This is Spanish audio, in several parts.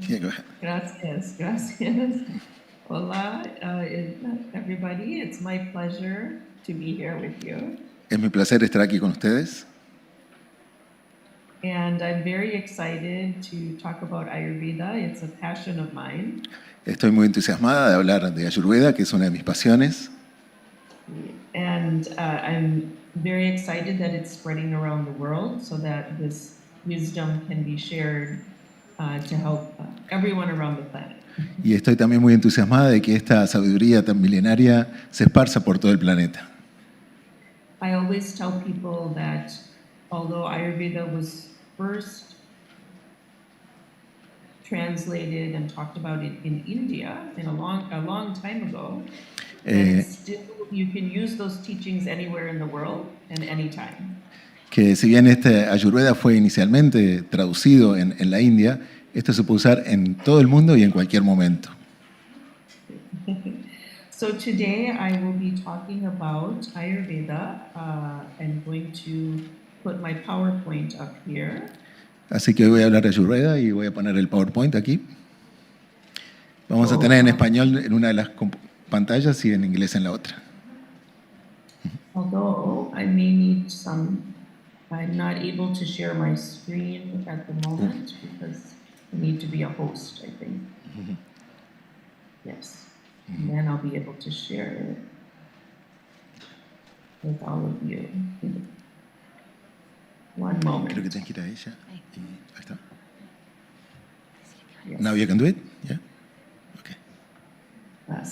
Yeah, go ahead. Gracias. Hola, everybody. It's my pleasure to be here with you. Es mi placer estar aquí con ustedes. And I'm very excited to talk about Ayurveda. It's a passion of mine. Estoy muy entusiasmada de hablar de Ayurveda, que es una de mis pasiones. And I'm very excited that it's spreading around the world so that this wisdom can be shared to help everyone around the planet. Y estoy también muy entusiasmada de que esta sabiduría tan milenaria se esparza por todo el planeta. I always tell people that although Ayurveda was first translated and talked about in India a long time ago, still you can use those teachings anywhere in the world and anytime. Que si bien este Ayurveda fue inicialmente traducido en la India, esto se puede usar en todo el mundo y en cualquier momento. So today I will be talking about Ayurveda. I'm going to put my PowerPoint up here. Así que hoy voy a hablar de Ayurveda y voy a poner el PowerPoint aquí. Vamos a tener en español en una de las pantallas y en inglés en la otra. Although I may need some, I'm not able to share my screen at the moment because I need to be a host, I think. Yes. And then I'll be able to share it with all of you. One moment. Creo que tienes que ir a ella. Y ahí está. Yes. Now you can do it? Yeah? Okay.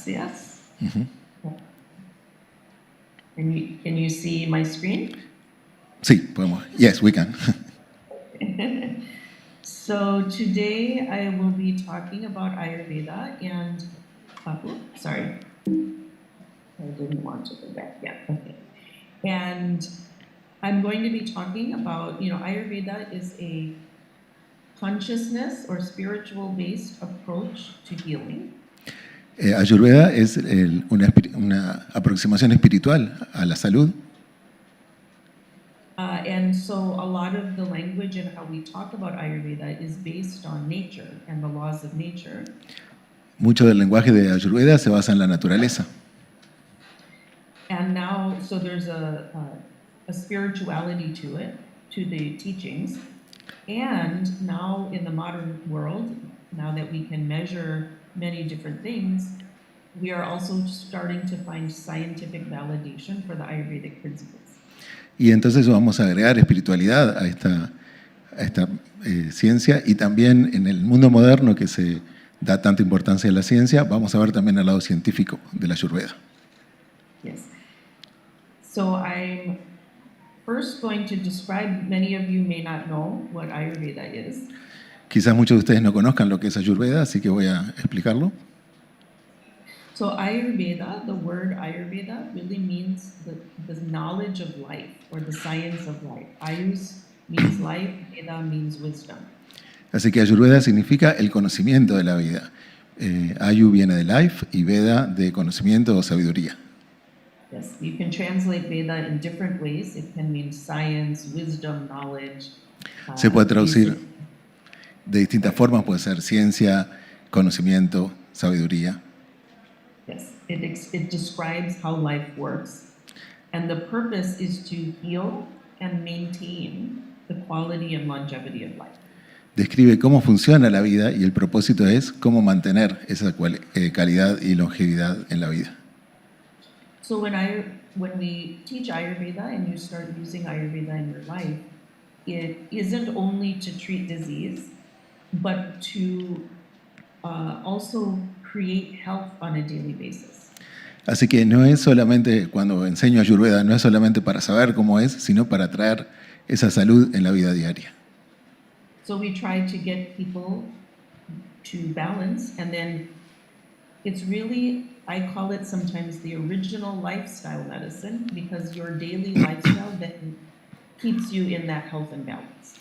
Yes. Can you see my screen? Sí, podemos. Yes, we can. So today I will be talking about Ayurveda and sorry, I didn't want to go back yet. Okay, and I'm going to be talking about, Ayurveda is a consciousness or spiritual-based approach to healing. Ayurveda es una aproximación espiritual a la salud. And so a lot of the language and how we talk about Ayurveda is based on nature and the laws of nature. Mucho del lenguaje de Ayurveda se basa en la naturaleza. And now, so there's a spirituality to it, to the teachings. And now in the modern world, now that we can measure many different things, we are also starting to find scientific validation for the Ayurvedic principles. Y entonces vamos a agregar espiritualidad a esta ciencia, y también en el mundo moderno que se da tanta importancia a la ciencia, vamos a ver también el lado científico de la Ayurveda. Yes. So I'm first going to describe, many of you may not know what Ayurveda is. Quizás muchos de ustedes no conozcan lo que es Ayurveda, así que voy a explicarlo. So Ayurveda, the word Ayurveda really means the knowledge of life or the science of life. Ayus means life, Veda means wisdom. Así que Ayurveda significa el conocimiento de la vida. Ayu viene de life y Veda de conocimiento o sabiduría. Yes, you can translate Veda in different ways. It can mean science, wisdom, knowledge. Se puede traducir de distintas formas, puede ser ciencia, conocimiento, sabiduría. Yes, it describes how life works. And the purpose is to heal and maintain the quality and longevity of life. Describe cómo funciona la vida y el propósito es cómo mantener esa calidad y longevidad en la vida. So when we teach Ayurveda and you start using Ayurveda in your life, it isn't only to treat disease, but to also create health on a daily basis. Así que no es solamente, cuando enseño Ayurveda, no es solamente para saber cómo es, sino para traer esa salud en la vida diaria. So we try to get people to balance, and then it's really, I call it sometimes the original lifestyle medicine, because your daily lifestyle then keeps you in that health and balance.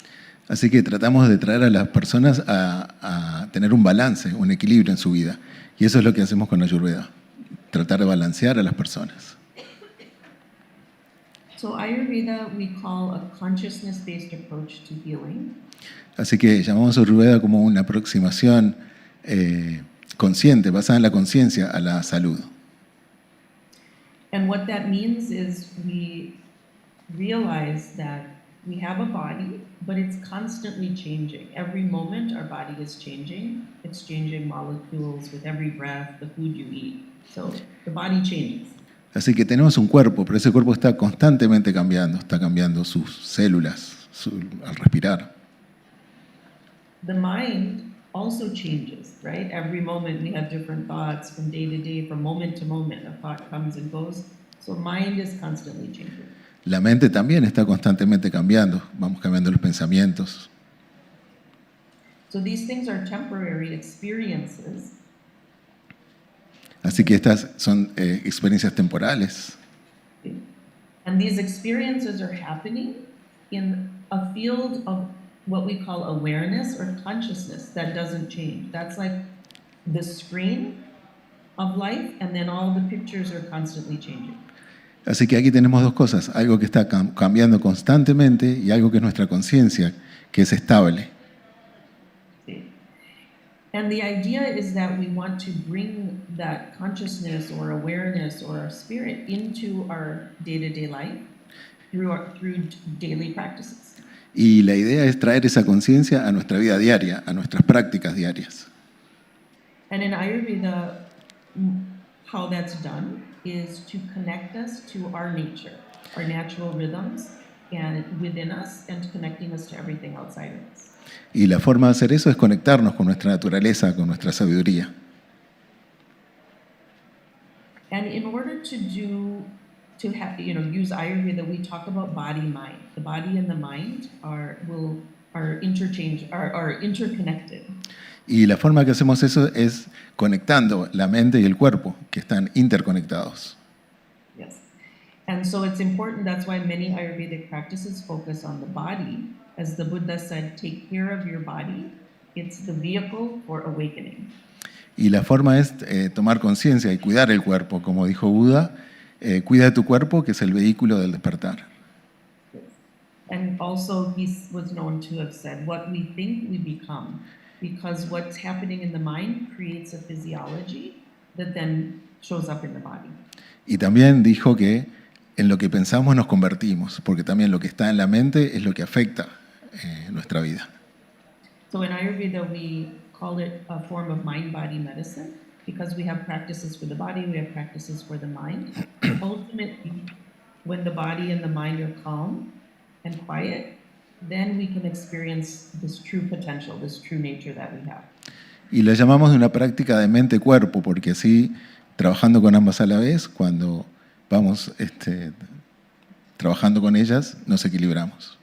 Así que tratamos de traer a las personas a tener un balance, un equilibrio en su vida. Y eso es lo que hacemos con Ayurveda, tratar de balancear a las personas. So Ayurveda we call a consciousness-based approach to healing. Así que llamamos a Ayurveda como una aproximación consciente, basada en la conciencia, a la salud. And what that means is we realize that we have a body, but it's constantly changing. Every moment our body is changing. It's changing molecules with every breath, the food you eat. So the body changes. Así que tenemos un cuerpo, pero ese cuerpo está constantemente cambiando, está cambiando sus células al respirar. The mind also changes, right? Every moment we have different thoughts from day to day, from moment to moment. A thought comes and goes. So mind is constantly changing. La mente también está constantemente cambiando, vamos cambiando los pensamientos. So these things are temporary experiences. Así que estas son experiencias temporales. And these experiences are happening in a field of what we call awareness or consciousness that doesn't change. That's like the screen of life, and then all the pictures are constantly changing. Así que aquí tenemos dos cosas, algo que está cambiando constantemente y algo que es nuestra conciencia, que es estable. And the idea is that we want to bring that consciousness or awareness or our spirit into our day-to-day life through daily practices. Y la idea es traer esa conciencia a nuestra vida diaria, a nuestras prácticas diarias. And in Ayurveda, how that's done is to connect us to our nature, our natural rhythms, and within us, and connecting us to everything outside of us. Y la forma de hacer eso es conectarnos con nuestra naturaleza, con nuestra sabiduría. And in order use Ayurveda, we talk about body-mind. The body and the mind are interconnected. Y la forma que hacemos eso es conectando la mente y el cuerpo, que están interconectados. Yes. And so it's important, that's why many Ayurvedic practices focus on the body. As the Buddha said, take care of your body. It's the vehicle for awakening. Y la forma es tomar conciencia y cuidar el cuerpo. Como dijo Buda, cuida de tu cuerpo, que es el vehículo del despertar. Yes. And also he was known to have said, what we think we become. Because what's happening in the mind creates a physiology that then shows up in the body. Y también dijo que en lo que pensamos nos convertimos, porque también lo que está en la mente es lo que afecta nuestra vida. So in Ayurveda we call it a form of mind-body medicine because we have practices for the body, we have practices for the mind. Ultimately, when the body and the mind are calm and quiet, then we can experience this true potential, this true nature that we have. Y la llamamos de una práctica de mente-cuerpo, porque así, trabajando con ambas a la vez, cuando vamos trabajando con ellas, nos equilibramos.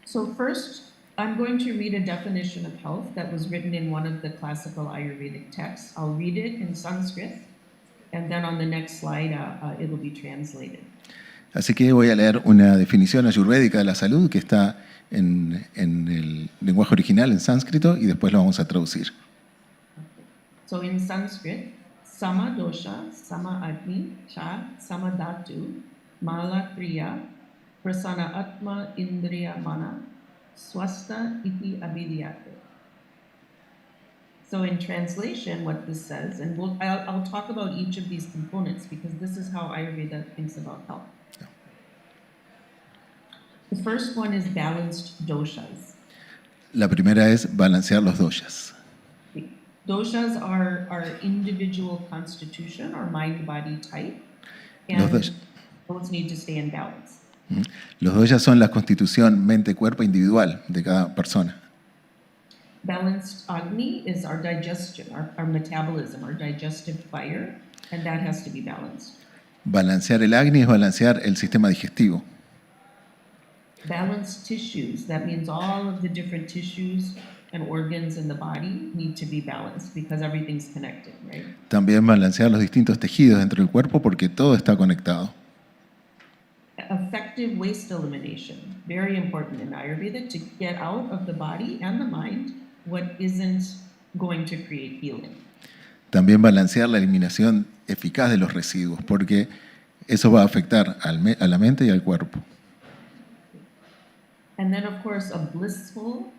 So first, I'm going to read a definition of health that was written in one of the classical Ayurvedic texts. I'll read it in Sanskrit, and then on the next slide, it will be translated. Así que voy a leer una definición ayurvédica de la salud que está en el lenguaje original, en sánscrito, y después lo vamos a traducir. So in Sanskrit, sama dosha, sama agni, cha, sama dhatu, mala kriya, prasana atma indriya mana, swasta iti abhidhyate. So in translation, what this says, and I'll talk about each of these components because this is how Ayurveda thinks about health. The first one is balanced doshas. La primera es balancear los doshas. Doshas are our individual constitution, our mind-body type, and those need to stay in balance. Los doshas son la constitución mente-cuerpo individual de cada persona. Balanced Agni is our digestion, our metabolism, our digestive fire, and that has to be balanced. Balancear el Agni es balancear el sistema digestivo. Balanced tissues, that means all of the different tissues and organs in the body need to be balanced because everything's connected, right? También balancear los distintos tejidos dentro del cuerpo porque todo está conectado. Effective waste elimination, very important in Ayurveda, to get out of the body and the mind what isn't going to create healing. También balancear la eliminación eficaz de los residuos, porque eso va a afectar a la mente y al cuerpo. And then, of course, a blissful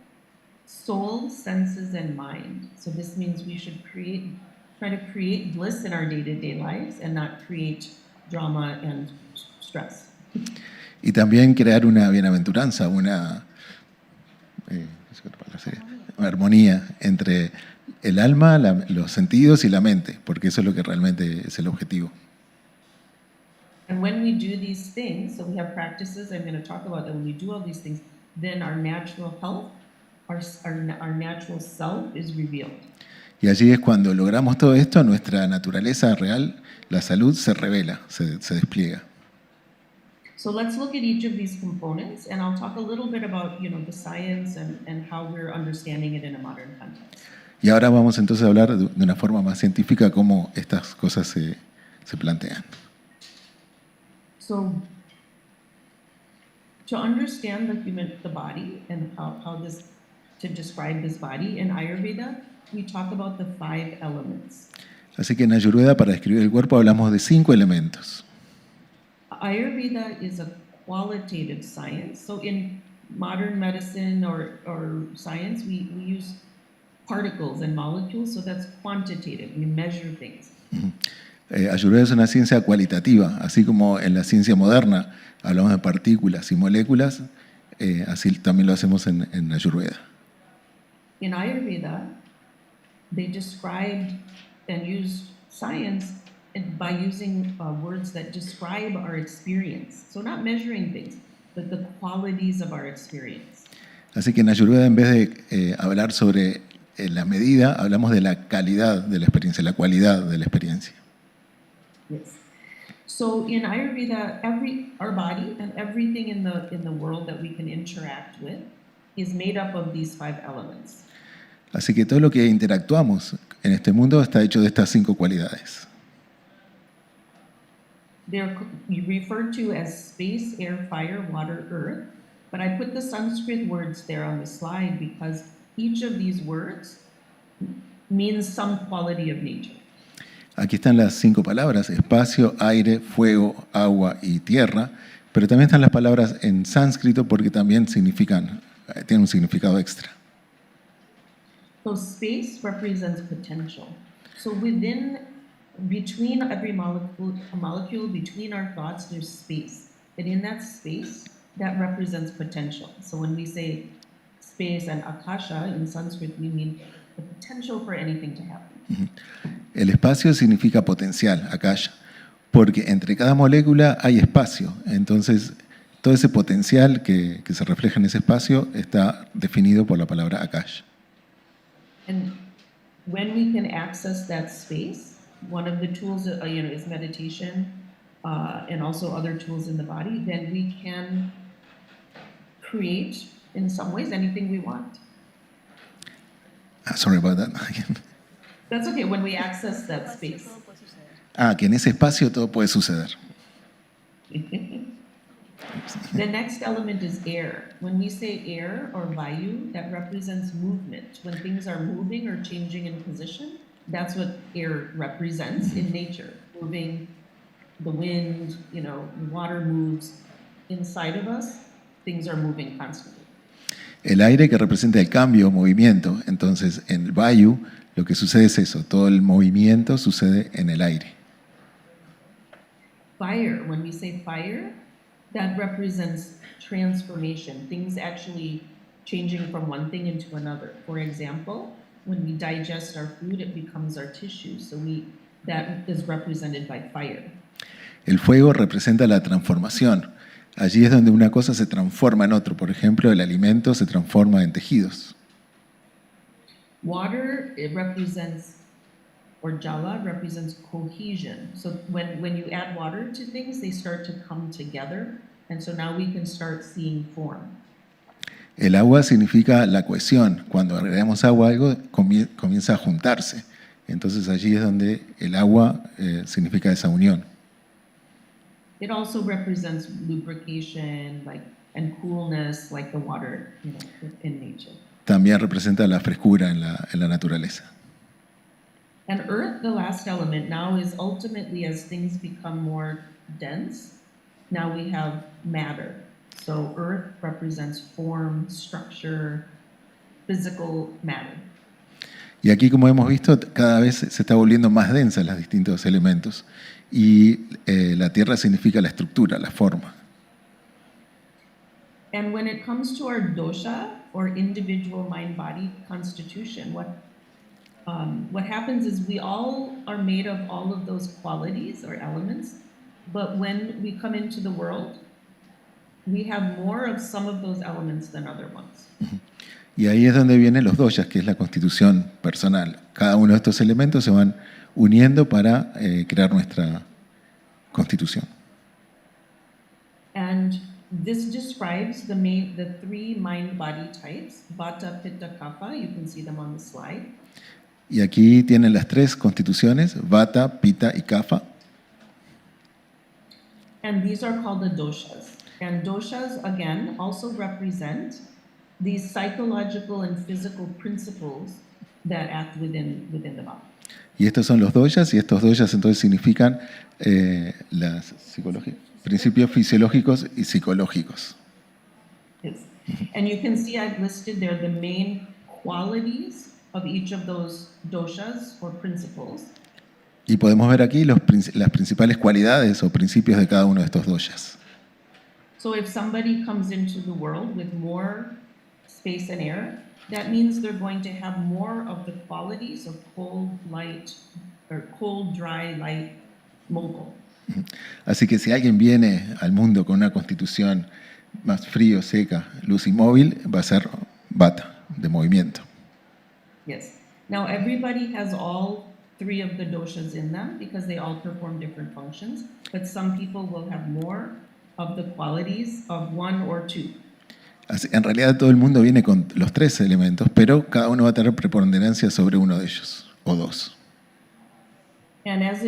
soul, senses, and mind. So this means we should try to create bliss in our day-to-day lives and not create drama and stress. Y también crear una bienaventuranza, una armonía entre el alma, los sentidos y la mente, porque eso es lo que realmente es el objetivo. And when we do these things, so we have practices, I'm going to talk about that, when we do all these things, then our natural health, our natural self is revealed. Y allí es cuando logramos todo esto, nuestra naturaleza real, la salud, se revela, se despliega. So let's look at each of these components, and I'll talk a little bit about, the science and how we're understanding it in a modern context. Y ahora vamos entonces a hablar de una forma más científica cómo estas cosas se plantean. So, to understand the body and to describe this body in Ayurveda, we talk about the 5 elements. Así que en Ayurveda, para describir el cuerpo, hablamos de 5 elementos. Ayurveda is a qualitative science. So in modern medicine or science, we use particles and molecules, so that's quantitative. We measure things. Ayurveda es una ciencia cualitativa, así como en la ciencia moderna hablamos de partículas y moléculas, así también lo hacemos en Ayurveda. In Ayurveda, they described and used science by using words that describe our experience. So not measuring things, but the qualities of our experience. Así que en Ayurveda, en vez de hablar sobre la medida, hablamos de la calidad de la experiencia, la cualidad de la experiencia. Yes. So in Ayurveda, our body and everything in the world that we can interact with is made up of these 5 elements. Así que todo lo que interactuamos en este mundo está hecho de estas 5 cualidades. They're referred to as space, air, fire, water, earth, but I put the Sanskrit words there on the slide because each of these words means some quality of nature. Aquí están las 5 palabras: espacio, aire, fuego, agua y tierra, pero también están las palabras en sánscrito porque también tienen un significado extra. So space represents potential. So between every molecule, between our thoughts, there's space. But in that space, that represents potential. So when we say space and akasha in Sanskrit, we mean the potential for anything to happen. El espacio significa potencial, akasha, porque entre cada molécula hay espacio. Entonces, todo ese potencial que se refleja en ese espacio está definido por la palabra akasha. And when we can access that space, one of the tools is meditation and also other tools in the body, then we can create, in some ways, anything we want. Sorry about that. That's okay, when we access that space. Que en ese espacio todo puede suceder. The next element is air. When we say air or vayu, that represents movement. When things are moving or changing in position, that's what air represents in nature. Moving, the wind, water moves. Inside of us, things are moving constantly. El aire, que representa el cambio, movimiento. Entonces, en el vayu, lo que sucede es eso, todo el movimiento sucede en el aire. Fire, when we say fire, that represents transformation, things actually changing from one thing into another. For example, when we digest our food, it becomes our tissue, so that is represented by fire. El fuego representa la transformación. Allí es donde una cosa se transforma en otro. Por ejemplo, el alimento se transforma en tejidos. Water, it represents, or jala, represents cohesion. So when you add water to things, they start to come together, and so now we can start seeing form. El agua significa la cohesión. Cuando agregamos agua a algo, comienza a juntarse. Entonces allí es donde el agua significa esa unión. It also represents lubrication, and coolness, like the water, in nature. También representa la frescura en la naturaleza. And earth, the last element now, is ultimately as things become more dense. Now we have matter. So earth represents form, structure, physical matter. Y aquí, como hemos visto, cada vez se está volviendo más densa los distintos elementos. Y la tierra significa la estructura, la forma. And when it comes to our dosha, or individual mind-body constitution, what happens is we all are made of all of those qualities or elements, but when we come into the world, we have more of some of those elements than other ones. Y ahí es donde vienen los doshas, que es la constitución personal. Cada uno de estos elementos se van uniendo para crear nuestra constitución. And this describes the three mind-body types, Vata, Pitta, Kapha. You can see them on the slide. Y aquí tienen las tres constituciones, Vata, Pitta y Kapha. And these are called the doshas. And doshas, again, also represent these psychological and physical principles that act within the body. Y estos son los doshas, y estos doshas entonces significan las principios fisiológicos y psicológicos. Yes. And you can see I've listed there the main qualities of each of those doshas or principles. Y podemos ver aquí las principales cualidades o principios de cada uno de estos doshas. So if somebody comes into the world with more space and air, that means they're going to have more of the qualities of cold, light, or cold, dry, light, mobile. Así que si alguien viene al mundo con una constitución más frío, seca, luz y móvil, va a ser Vata, de movimiento. Yes. Now everybody has all three of the doshas in them because they all perform different functions, but some people will have more of the qualities of one or two. Así, en realidad todo el mundo viene con los tres elementos, pero cada uno va a tener preponderancia sobre uno de ellos, o dos. And as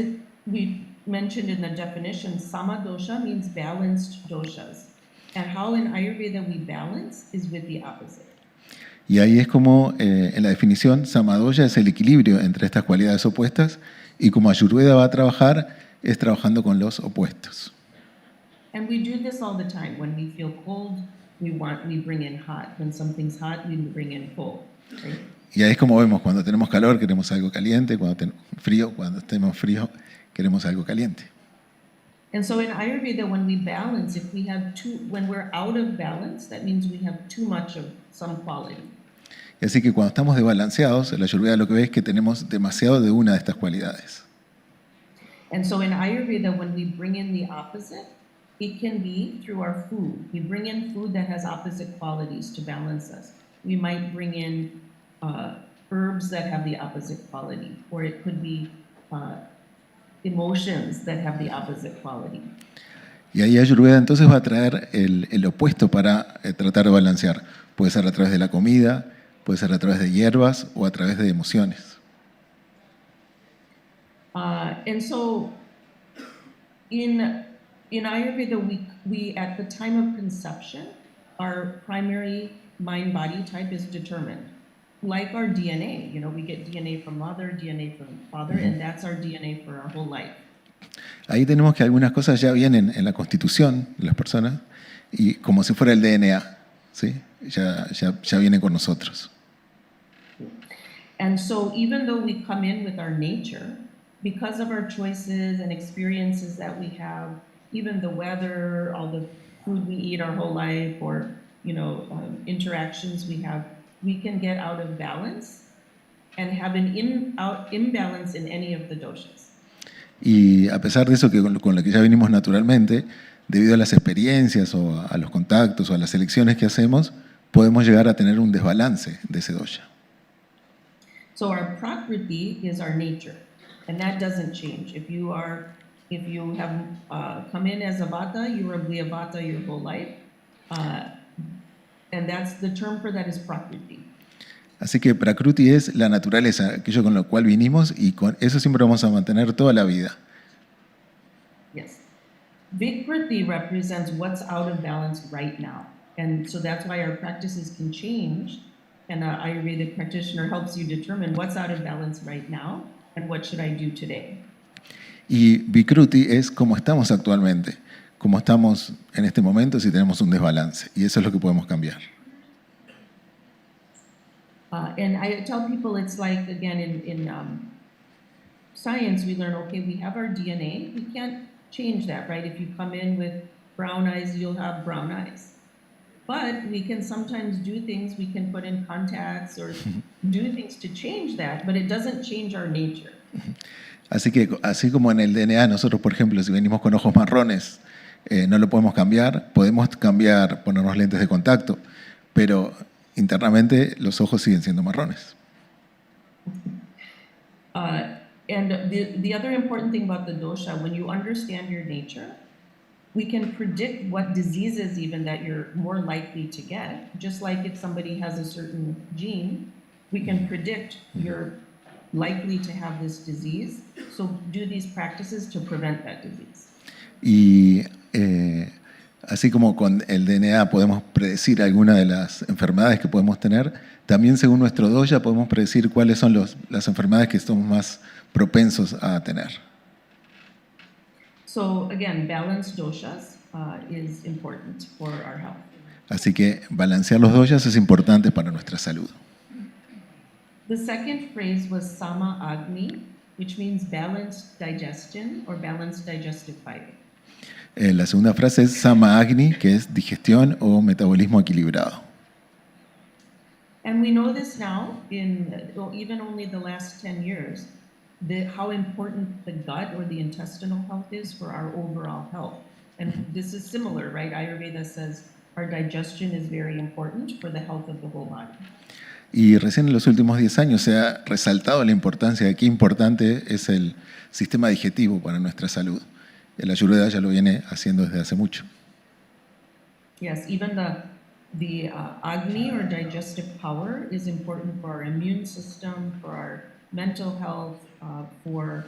we mentioned in the definition, sama dosha means balanced doshas. And how in Ayurveda we balance is with the opposite. Y ahí es como, en la definición, Samadosha es el equilibrio entre estas cualidades opuestas, y como Ayurveda va a trabajar, es trabajando con los opuestos. And we do this all the time. When we feel cold, we bring in hot. When something's hot, we bring in cold. Right? Y ahí es como vemos, cuando tenemos calor queremos algo caliente, cuando tenemos frío queremos algo caliente. And so in Ayurveda, when we balance, when we're out of balance, that means we have too much of some quality. Y así que cuando estamos desbalanceados, la Ayurveda lo que ve es que tenemos demasiado de una de estas cualidades. And so in Ayurveda, when we bring in the opposite, it can be through our food. We bring in food that has opposite qualities to balance us. We might bring in herbs that have the opposite quality, or it could be emotions that have the opposite quality. Y ahí Ayurveda entonces va a traer el opuesto para tratar de balancear. Puede ser a través de la comida, puede ser a través de hierbas o a través de emociones. And so in Ayurveda, we at the time of conception, our primary mind-body type is determined. Like our DNA, we get DNA from mother, DNA from father, and that's our DNA for our whole life. Ahí tenemos que algunas cosas ya vienen en la constitución de las personas, y como si fuera el DNA, ¿sí? ya viene con nosotros. And so even though we come in with our nature, because of our choices and experiences that we have, even the weather, all the food we eat our whole life, or interactions we have, we can get out of balance and have an imbalance in any of the doshas. Y a pesar de eso, que con lo que ya venimos naturalmente, debido a las experiencias o a los contactos o a las elecciones que hacemos, podemos llegar a tener un desbalance de ese dosha. So our prakriti is our nature, and that doesn't change. If you have come in as a vata, you will be a vata your whole life. And that's the term for that is prakriti. Así que Prakruti es la naturaleza, aquello con lo cual vinimos, y con eso siempre vamos a mantener toda la vida. Yes. Vikriti represents what's out of balance right now. And so that's why our practices can change, and an Ayurvedic practitioner helps you determine what's out of balance right now and what should I do today. Y Vikruti es cómo estamos actualmente, cómo estamos en este momento si tenemos un desbalance. Y eso es lo que podemos cambiar. And I tell people it's like, again, in science, we learn, okay, we have our DNA. We can't change that, right? If you come in with brown eyes, you'll have brown eyes. But we can sometimes do things, we can put in contacts or do things to change that, but it doesn't change our nature. Así que, así como en el DNA, nosotros, por ejemplo, si venimos con ojos marrones, no lo podemos cambiar, ponernos lentes de contacto, pero internamente los ojos siguen siendo marrones. And the other important thing about the dosha, when you understand your nature, we can predict what diseases even that you're more likely to get. Just like if somebody has a certain gene, we can predict you're likely to have this disease. So do these practices to prevent that disease. Y así como con el DNA podemos predecir alguna de las enfermedades que podemos tener, también según nuestro dosha podemos predecir cuáles son las enfermedades que estamos más propensos a tener. So again, balanced doshas is important for our health. Así que balancear los doshas es importante para nuestra salud. The second phrase was sama agni, which means balanced digestion or balanced digestive fire. La segunda frase es sama agni, que es digestión o metabolismo equilibrado. And we know this now, even only the last 10 years, how important the gut or the intestinal health is for our overall health. And this is similar, right? Ayurveda says our digestion is very important for the health of the whole body. Y recién en los últimos 10 años se ha resaltado la importancia de qué importante es el sistema digestivo para nuestra salud. El Ayurveda ya lo viene haciendo desde hace mucho. Yes, even the agni or digestive power is important for our immune system, for our mental health, for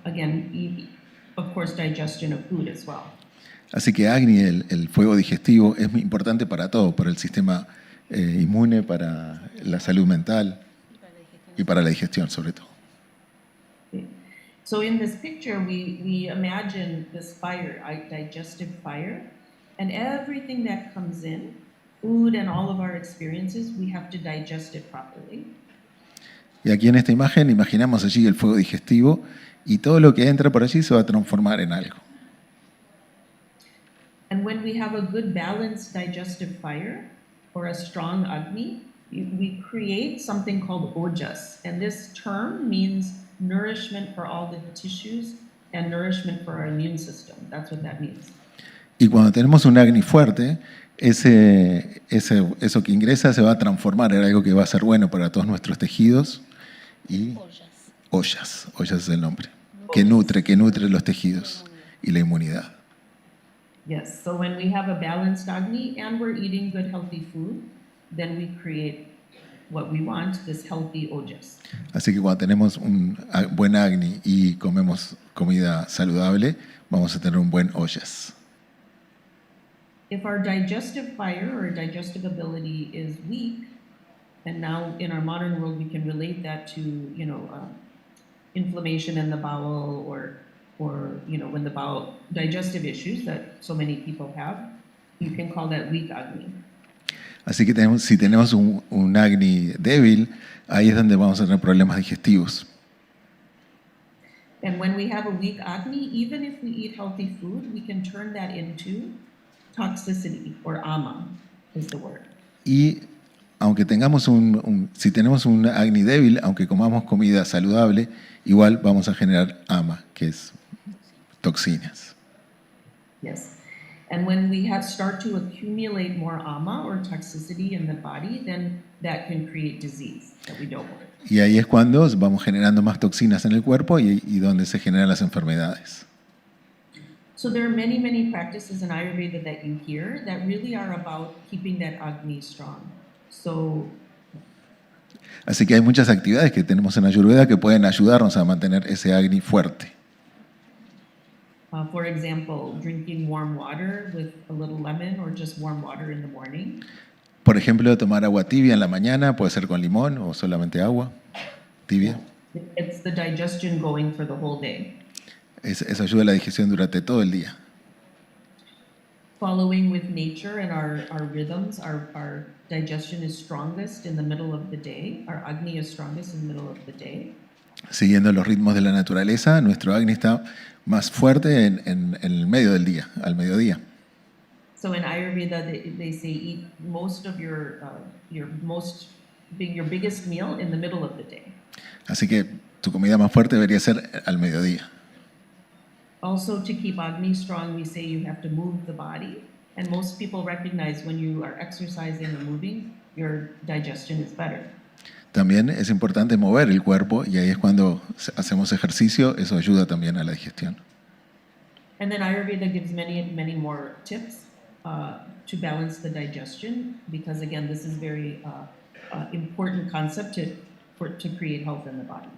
again, of course, digestion of food as well. Así que Agni, el fuego digestivo, es muy importante para todo, para el sistema inmune, para la salud mental y para la digestión sobre todo. So in this picture, we imagine this fire, digestive fire, and everything that comes in, food and all of our experiences, we have to digest it properly. Y aquí en esta imagen imaginamos allí el fuego digestivo y todo lo que entra por allí se va a transformar en algo. And when we have a good balanced digestive fire or a strong agni, we create something called ojas. And this term means nourishment for all the tissues and nourishment for our immune system. That's what that means. Y cuando tenemos un agni fuerte, eso que ingresa se va a transformar en algo que va a ser bueno para todos nuestros tejidos y ollas es el nombre, que nutre los tejidos y la inmunidad. Yes, so when we have a balanced agni and we're eating good healthy food, then we create what we want, this healthy ojas. Así que cuando tenemos un buen agni y comemos comida saludable, vamos a tener un buen ojas. If our digestive fire or digestive ability is weak, and now in our modern world we can relate that to, inflammation in the bowel or when the bowel digestive issues that so many people have, you can call that weak agni. Así que si tenemos un agni débil, ahí es donde vamos a tener problemas digestivos. And when we have a weak agni, even if we eat healthy food, we can turn that into toxicity, or AUMA is the word. Y aunque tengamos si tenemos un agni débil, aunque comamos comida saludable, igual vamos a generar AUMA, que es toxinas. Yes. And when we start to accumulate more AUMA or toxicity in the body, then that can create disease that we don't want. Y ahí es cuando vamos generando más toxinas en el cuerpo y donde se generan las enfermedades. So there are many, many practices in Ayurveda that you hear that really are about keeping that agni strong. Así que hay muchas actividades que tenemos en Ayurveda que pueden ayudarnos a mantener ese agni fuerte. For example, drinking warm water with a little lemon or just warm water in the morning. Por ejemplo, tomar agua tibia en la mañana, puede ser con limón o solamente agua tibia. It's the digestion going for the whole day. Eso ayuda a la digestión durante todo el día. Following with nature and our rhythms, our digestion is strongest in the middle of the day. Our Agni is strongest in the middle of the day. Siguiendo los ritmos de la naturaleza, nuestro Agni está más fuerte en el medio del día, al mediodía. So in Ayurveda, they say eat most of your biggest meal in the middle of the day. Así que tu comida más fuerte debería ser al mediodía. Also, to keep Agni strong, we say you have to move the body. And most people recognize when you are exercising or moving, your digestion is better. También es importante mover el cuerpo y ahí es cuando hacemos ejercicio, eso ayuda también a la digestión. And then Ayurveda gives many more tips to balance the digestion, because again, this is very important concept to create health in the body.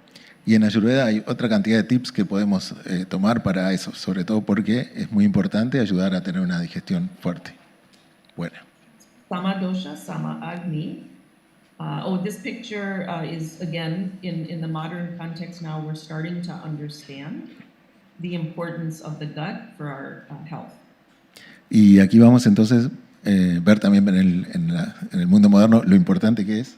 Y en Ayurveda hay otra cantidad de tips que podemos tomar para eso, sobre todo porque es muy importante ayudar a tener una digestión fuerte, buena. Sama dosha, sama agni. This picture is, again, in the modern context now, we're starting to understand the importance of the gut for our health. Y aquí vamos entonces ver también en el mundo moderno lo importante que es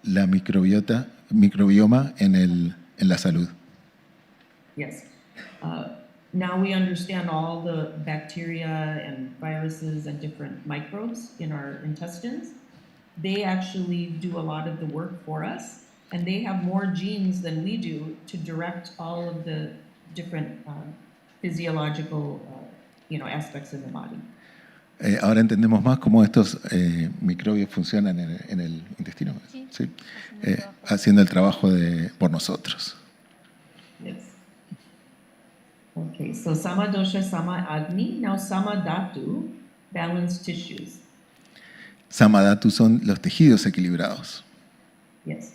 la microbioma en la salud. Yes. Now we understand all the bacteria and viruses and different microbes in our intestines. They actually do a lot of the work for us, and they have more genes than we do to direct all of the different physiological aspects in the body. Ahora entendemos más cómo estos microbios funcionan en el intestino, ¿sí? Haciendo el trabajo por nosotros. Yes. Okay, so sama dosha, sama agni. Now sama dhatu, balanced tissues. Samadhatu son los tejidos equilibrados. Yes.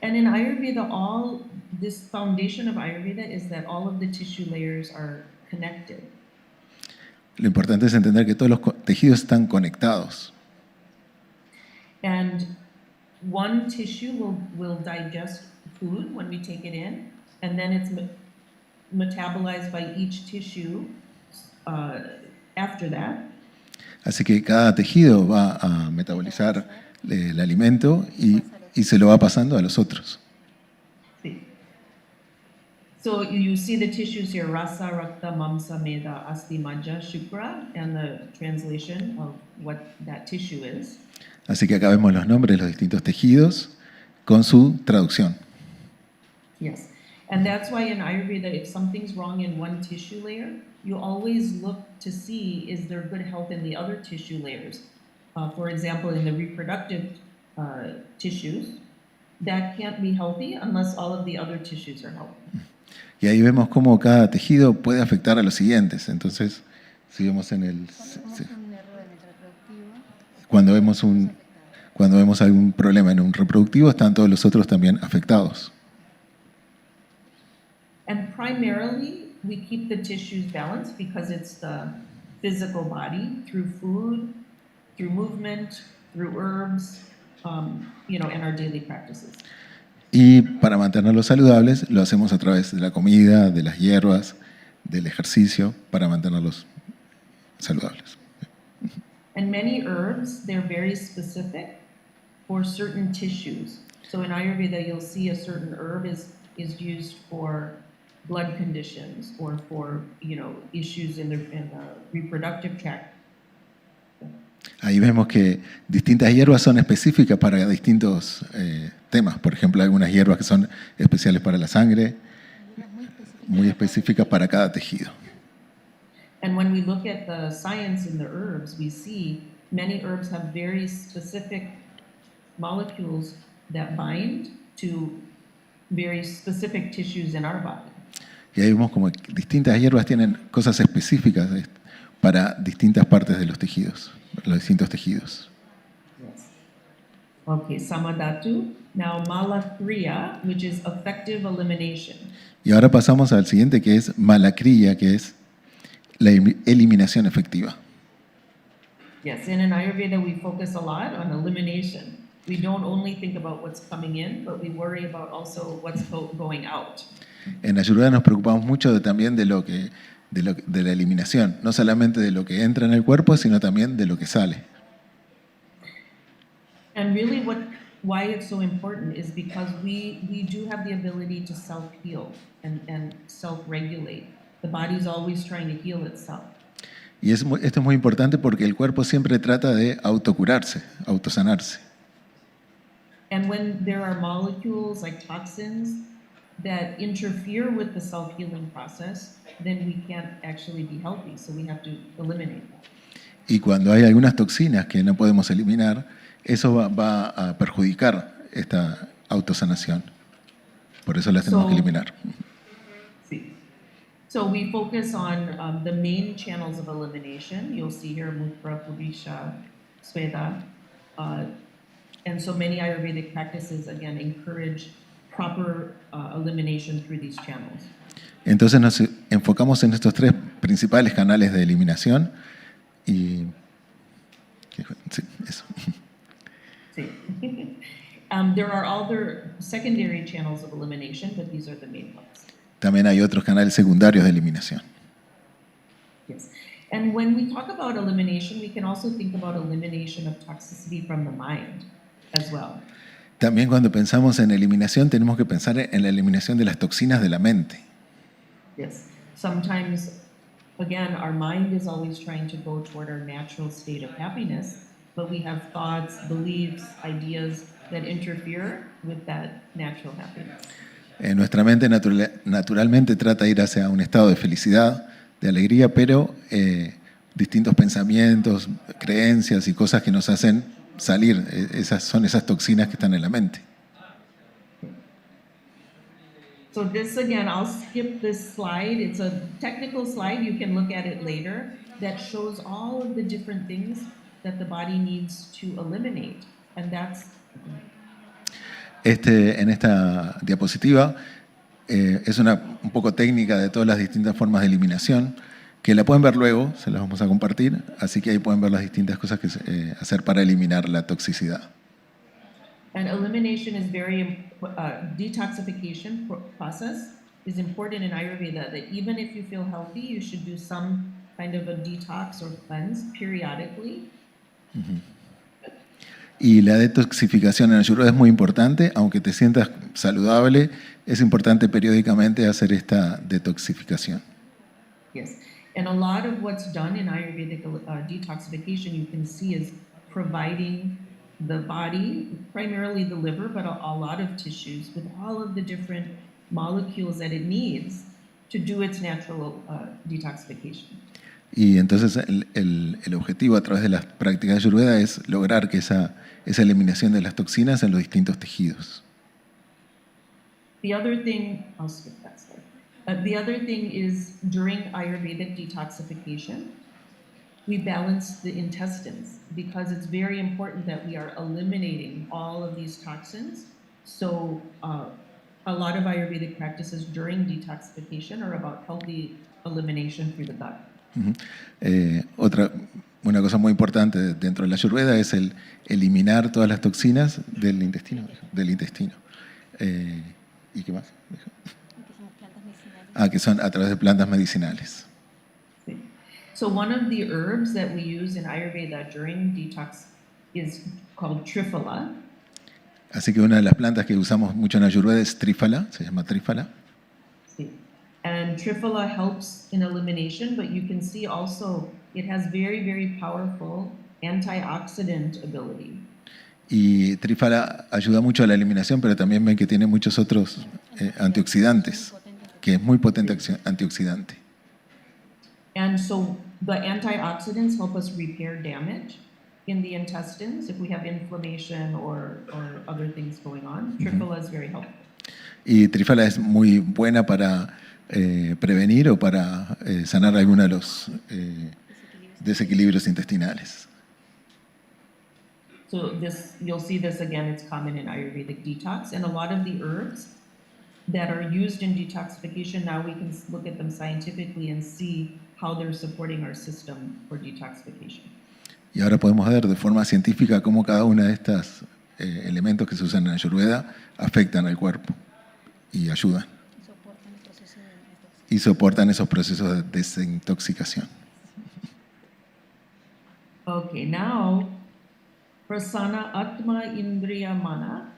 And in Ayurveda, this foundation of Ayurveda is that all of the tissue layers are connected. Lo importante es entender que todos los tejidos están conectados. And one tissue will digest food when we take it in, and then it's metabolized by each tissue after that. Así que cada tejido va a metabolizar el alimento y se lo va pasando a los otros. Sí. So you see the tissues here: rasa, rakta, mamsa, meda, asti, majja, shukra, and the translation of what that tissue is. Así que acá vemos los nombres de los distintos tejidos con su traducción. Yes. And that's why in Ayurveda, if something's wrong in one tissue layer, you always look to see, is there good health in the other tissue layers? For example, in the reproductive tissues, that can't be healthy unless all of the other tissues are healthy. Y ahí vemos cómo cada tejido puede afectar a los siguientes. Entonces, si vemos cuando vemos algún problema en un reproductivo, están todos los otros también afectados. And primarily, we keep the tissues balanced because it's the physical body through food, through movement, through herbs, and our daily practices. Y para mantenerlos saludables, lo hacemos a través de la comida, de las hierbas, del ejercicio, para mantenerlos saludables. And many herbs, they're very specific for certain tissues. So in Ayurveda, you'll see a certain herb is used for blood conditions or for issues in the reproductive tract. Ahí vemos que distintas hierbas son específicas para distintos temas. Por ejemplo, algunas hierbas que son especiales para la sangre, muy específicas para cada tejido. And when we look at the science in the herbs, we see many herbs have very specific molecules that bind to very specific tissues in our body. Y ahí vemos como distintas hierbas tienen cosas específicas para distintas partes de los tejidos, los distintos tejidos. Yes. Okay, samadhatu. Now malakriya, which is effective elimination. Y ahora pasamos al siguiente, que es malakriya, que es la eliminación efectiva. Yes, and in Ayurveda we focus a lot on elimination. We don't only think about what's coming in, but we worry about also what's going out. En Ayurveda nos preocupamos mucho también de la eliminación, no solamente de lo que entra en el cuerpo, sino también de lo que sale. And really why it's so important is because we do have the ability to self-heal and self-regulate. The body's always trying to heal itself. Y esto es muy importante porque el cuerpo siempre trata de autocurarse, autosanarse. And when there are molecules like toxins that interfere with the self-healing process, then we can't actually be healthy, so we have to eliminate that. Y cuando hay algunas toxinas que no podemos eliminar, eso va a perjudicar esta autosanación. Por eso las tenemos que eliminar. Sí. So we focus on the main channels of elimination. You'll see here Mudra, Purisha, Sweda. And so many Ayurvedic practices, again, encourage proper elimination through these channels. Entonces nos enfocamos en estos tres principales canales de eliminación y... Sí, eso. Sí. There are other secondary channels of elimination, but these are the main ones. También hay otros canales secundarios de eliminación. Yes. And when we talk about elimination, we can also think about elimination of toxicity from the mind as well. También cuando pensamos en eliminación, tenemos que pensar en la eliminación de las toxinas de la mente. Yes. Sometimes, again, our mind is always trying to go toward our natural state of happiness, but we have thoughts, beliefs, ideas that interfere with that natural happiness. Nuestra mente naturalmente trata de ir hacia un estado de felicidad, de alegría, pero distintos pensamientos, creencias y cosas que nos hacen salir, son esas toxinas que están en la mente. So this, again, I'll skip this slide. It's a technical slide. You can look at it later. That shows all of the different things that the body needs to eliminate. And that's... En esta diapositiva es un poco técnica de todas las distintas formas de eliminación, que la pueden ver luego, se las vamos a compartir, así que ahí pueden ver las distintas cosas que hacer para eliminar la toxicidad. And elimination is detoxification process is important in Ayurveda, that even if you feel healthy, you should do some kind of a detox or cleanse periodically. Uh-huh. Y la detoxificación en Ayurveda es muy importante, aunque te sientas saludable, es importante periódicamente hacer esta detoxificación. Yes, and a lot of what's done in Ayurvedic detoxification, you can see, is providing the body, primarily the liver, but a lot of tissues, with all of the different molecules that it needs to do its natural detoxification. Y entonces el objetivo a través de las prácticas de Ayurveda es lograr que esa eliminación de las toxinas en los distintos tejidos. The other thing, I'll skip that slide. The other thing is, during Ayurvedic detoxification, we balance the intestines, because it's very important that we are eliminating all of these toxins. So a lot of Ayurvedic practices during detoxification are about healthy elimination through the gut. Una cosa muy importante dentro de la Ayurveda es el eliminar todas las toxinas del intestino. ¿Y qué más? Que son a través de plantas medicinales. Sí. So one of the herbs that we use in Ayurveda during detox is called Triphala. Así que una de las plantas que usamos mucho en Ayurveda es Triphala, se llama Triphala. Sí. And Triphala helps in elimination, but you can see also it has very, very powerful antioxidant ability. Y Triphala ayuda mucho a la eliminación, pero también ven que tiene muchos otros antioxidantes, que es muy potente antioxidante. And so the antioxidants help us repair damage in the intestines if we have inflammation or other things going on. Triphala is very helpful. Y Triphala es muy buena para prevenir o para sanar algunos de los desequilibrios intestinales. So you'll see this again, it's common in Ayurvedic detox, and a lot of the herbs that are used in detoxification, now we can look at them scientifically and see how they're supporting our system for detoxification. Y ahora podemos ver de forma científica cómo cada uno de estos elementos que se usan en Ayurveda afectan al cuerpo y ayudan. y soportan esos procesos de desintoxicación. Okay, now, prasana atma indriya mana,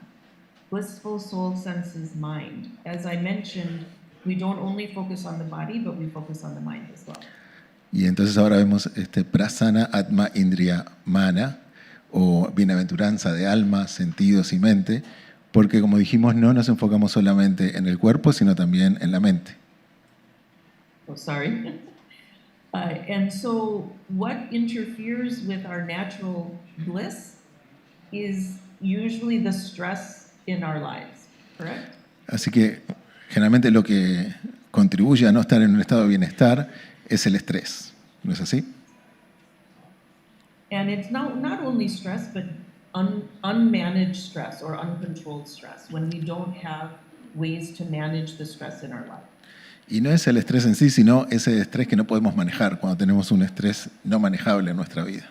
blissful soul senses mind. As I mentioned, we don't only focus on the body, but we focus on the mind as well. Y entonces ahora vemos prasana atma indriya mana, o bienaventuranza de alma, sentidos y mente, porque como dijimos, no nos enfocamos solamente en el cuerpo, sino también en la mente. Oh, sorry. And so what interferes with our natural bliss is usually the stress in our lives, correct? Así que generalmente lo que contribuye a no estar en un estado de bienestar es el estrés, ¿no es así? And it's not only stress, but unmanaged stress or uncontrolled stress, when we don't have ways to manage the stress in our life. Y no es el estrés en sí, sino ese estrés que no podemos manejar cuando tenemos un estrés no manejable en nuestra vida.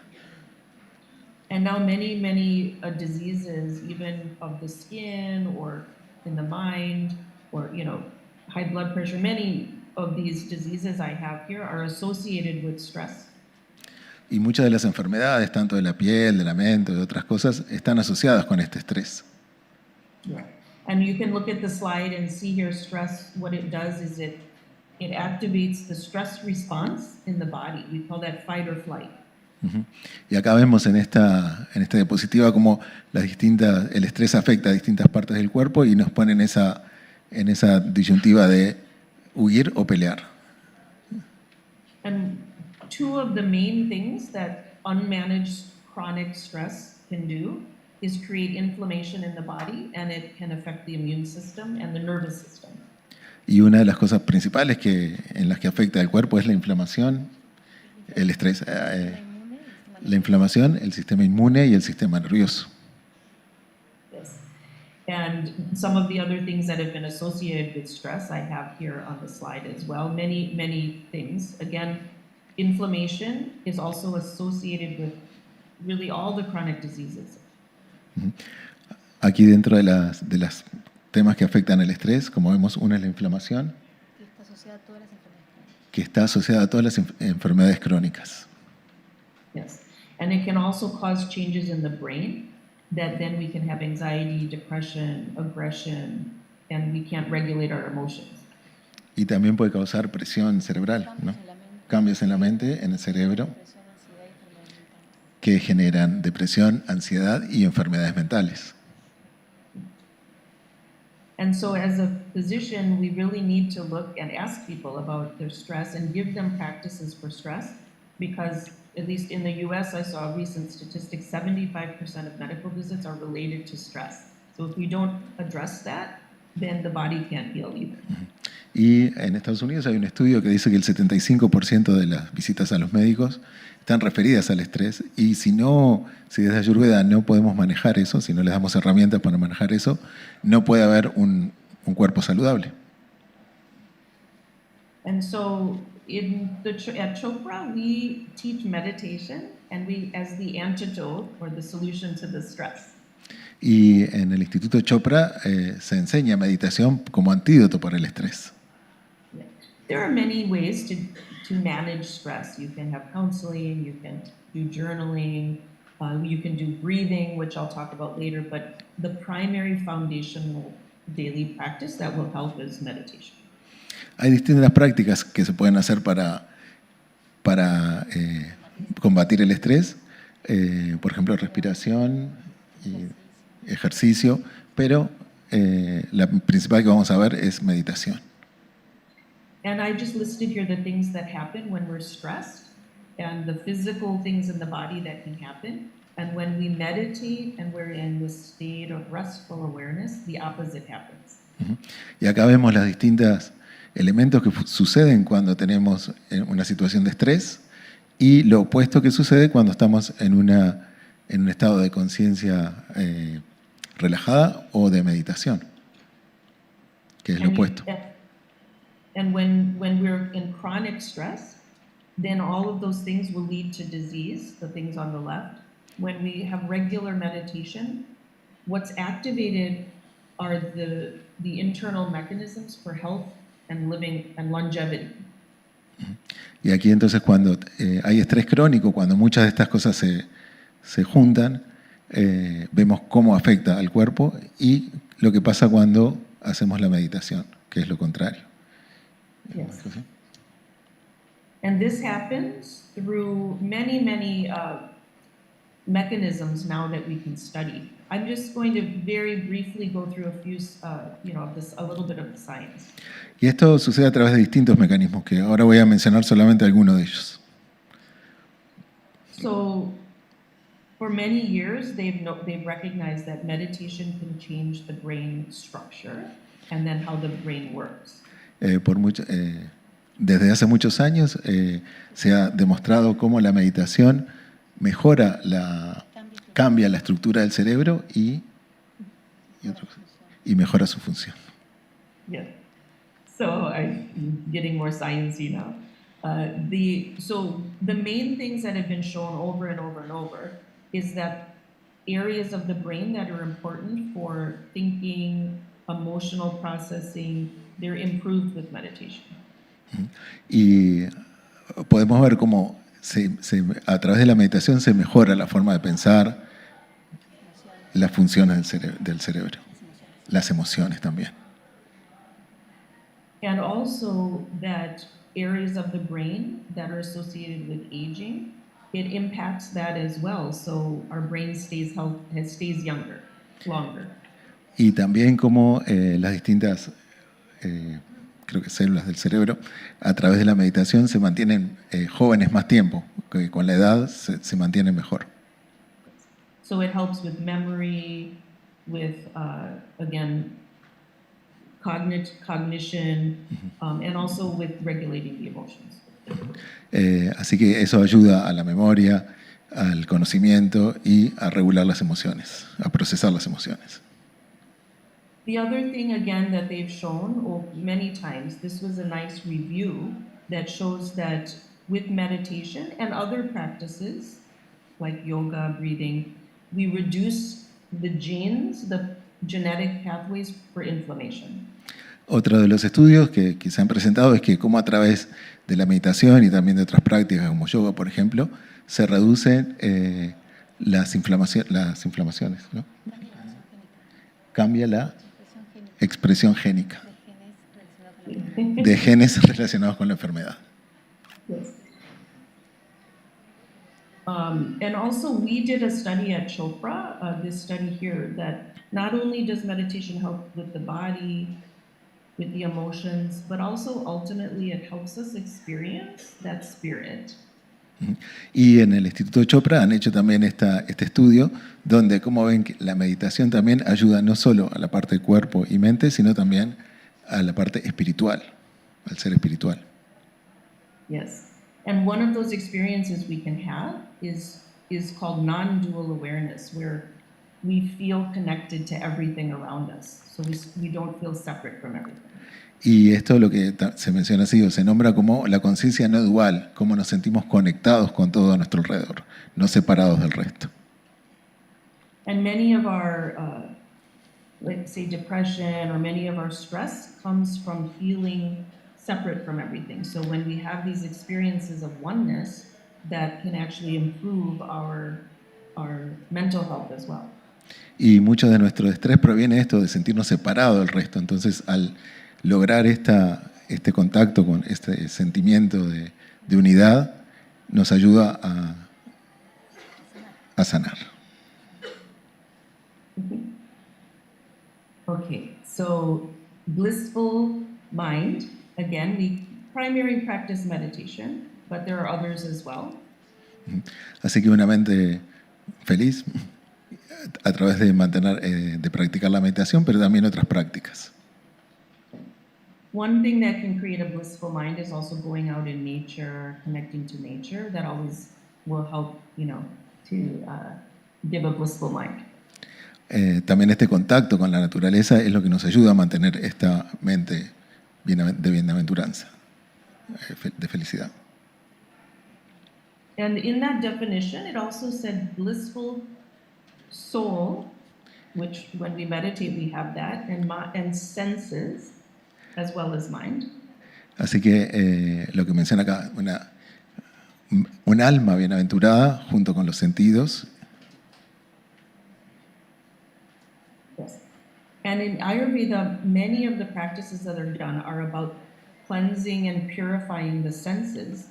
And now many diseases, even of the skin or in the mind, or high blood pressure, many of these diseases I have here are associated with stress. Y muchas de las enfermedades, tanto de la piel, de la mente, de otras cosas, están asociadas con este estrés. Yeah. And you can look at the slide and see here stress, what it does is it activates the stress response in the body. We call that fight or flight. Uh-huh. Y acá vemos en esta diapositiva cómo el estrés afecta a distintas partes del cuerpo y nos pone en esa disyuntiva de huir o pelear. And two of the main things that unmanaged chronic stress can do is create inflammation in the body, and it can affect the immune system and the nervous system. Y una de las cosas principales en las que afecta el cuerpo es la inflamación, el estrés, la inflamación, el sistema inmune y el sistema nervioso. Yes. And some of the other things that have been associated with stress I have here on the slide as well. Many things. Again, inflammation is also associated with really all the chronic diseases. Aquí dentro de las temas que afectan el estrés, como vemos, una es la inflamación, que está asociada a todas las enfermedades crónicas. Yes. And it can also cause changes in the brain that then we can have anxiety, depression, aggression, and we can't regulate our emotions. Y también puede causar presión cerebral, ¿no? Cambios en la mente, en el cerebro, que generan depresión, ansiedad y enfermedades mentales. And so as a physician, we really need to look and ask people about their stress and give them practices for stress, because at least in the US, I saw a recent statistic, 75% of medical visits are related to stress. So if we don't address that, then the body can't heal either. Y en Estados Unidos hay un estudio que dice que el 75% de las visitas a los médicos están referidas al estrés, y si desde Ayurveda no podemos manejar eso, si no les damos herramientas para manejar eso, no puede haber un cuerpo saludable. And so at CHOPRA, we teach meditation and as the antidote or the solution to the stress. Y en el Instituto CHOPRA se enseña meditación como antídoto para el estrés. Yeah. There are many ways to manage stress. You can have counseling, you can do journaling, you can do breathing, which I'll talk about later, but the primary foundational daily practice that will help is meditation. Hay distintas prácticas que se pueden hacer para combatir el estrés, por ejemplo, respiración y ejercicio, pero la principal que vamos a ver es meditación. And I just listed here the things that happen when we're stressed and the physical things in the body that can happen. And when we meditate and we're in this state of restful awareness, the opposite happens. Y acá vemos los distintos elementos que suceden cuando tenemos una situación de estrés y lo opuesto que sucede cuando estamos en un estado de conciencia relajada o de meditación, que es lo opuesto. And when we're in chronic stress, then all of those things will lead to disease, the things on the left. When we have regular meditation, what's activated are the internal mechanisms for health and living and longevity. Y aquí entonces cuando hay estrés crónico, cuando muchas de estas cosas se juntan, vemos cómo afecta al cuerpo y lo que pasa cuando hacemos la meditación, que es lo contrario. Yes. And this happens through many, many mechanisms now that we can study. I'm just going to very briefly go through a few, a little bit of the science. Y esto sucede a través de distintos mecanismos, que ahora voy a mencionar solamente algunos de ellos. So, for many years, they've recognized that meditation can change the brain structure and then how the brain works. Desde hace muchos años se ha demostrado cómo la meditación cambia la estructura del cerebro y mejora su función. Yeah. So I'm getting more sciencey now. So the main things that have been shown over and over and over is that areas of the brain that are important for thinking, emotional processing, they're improved with meditation. Y podemos ver cómo a través de la meditación se mejora la forma de pensar, las funciones del cerebro, las emociones también. And also that areas of the brain that are associated with aging, it impacts that as well. So our brain stays younger, longer. Y también como las distintas creo que células del cerebro, a través de la meditación se mantienen jóvenes más tiempo, que con la edad se mantienen mejor. So it helps with memory, with, again, cognition, and also with regulating the emotions. Así que eso ayuda a la memoria, al conocimiento y a regular las emociones, a procesar las emociones. The other thing, again, that they've shown many times, this was a nice review that shows that with meditation and other practices, like yoga, breathing, we reduce the genetic pathways for inflammation. Otro de los estudios que se han presentado es que cómo a través de la meditación y también de otras prácticas como yoga, por ejemplo, se reducen las inflamaciones, ¿no? Cambia la expresión génica de genes relacionados con la enfermedad. Yes. And also we did a study at CHOPRA, this study here, that not only does meditation help with the body, with the emotions, but also ultimately it helps us experience that spirit. Y en el Instituto CHOPRA han hecho también este estudio donde, como ven, que la meditación también ayuda no solo a la parte de cuerpo y mente, sino también a la parte espiritual, al ser espiritual. Yes. And one of those experiences we can have is called non-dual awareness, where we feel connected to everything around us. So we don't feel separate from everything. Y esto es lo que se menciona así, o se nombra como la conciencia no dual, cómo nos sentimos conectados con todo a nuestro alrededor, no separados del resto. And many of our, let's say, depression or many of our stress comes from feeling separate from everything. So when we have these experiences of oneness, that can actually improve our mental health as well. Y mucho de nuestro estrés proviene de esto, de sentirnos separados del resto. Entonces, al lograr este contacto con este sentimiento de unidad, nos ayuda a sanar. Okay, so blissful mind, again, we primarily practice meditation, but there are others as well. Así que una mente feliz a través de practicar la meditación, pero también otras prácticas. One thing that can create a blissful mind is also going out in nature, connecting to nature. That always will help, to give a blissful mind. También este contacto con la naturaleza es lo que nos ayuda a mantener esta mente de bienaventuranza, de felicidad. And in that definition, it also said blissful soul, which when we meditate we have that, and senses as well as mind. Así que lo que menciona acá, un alma bienaventurada junto con los sentidos. Yes. And in Ayurveda, many of the practices that are done are about cleansing and purifying the senses.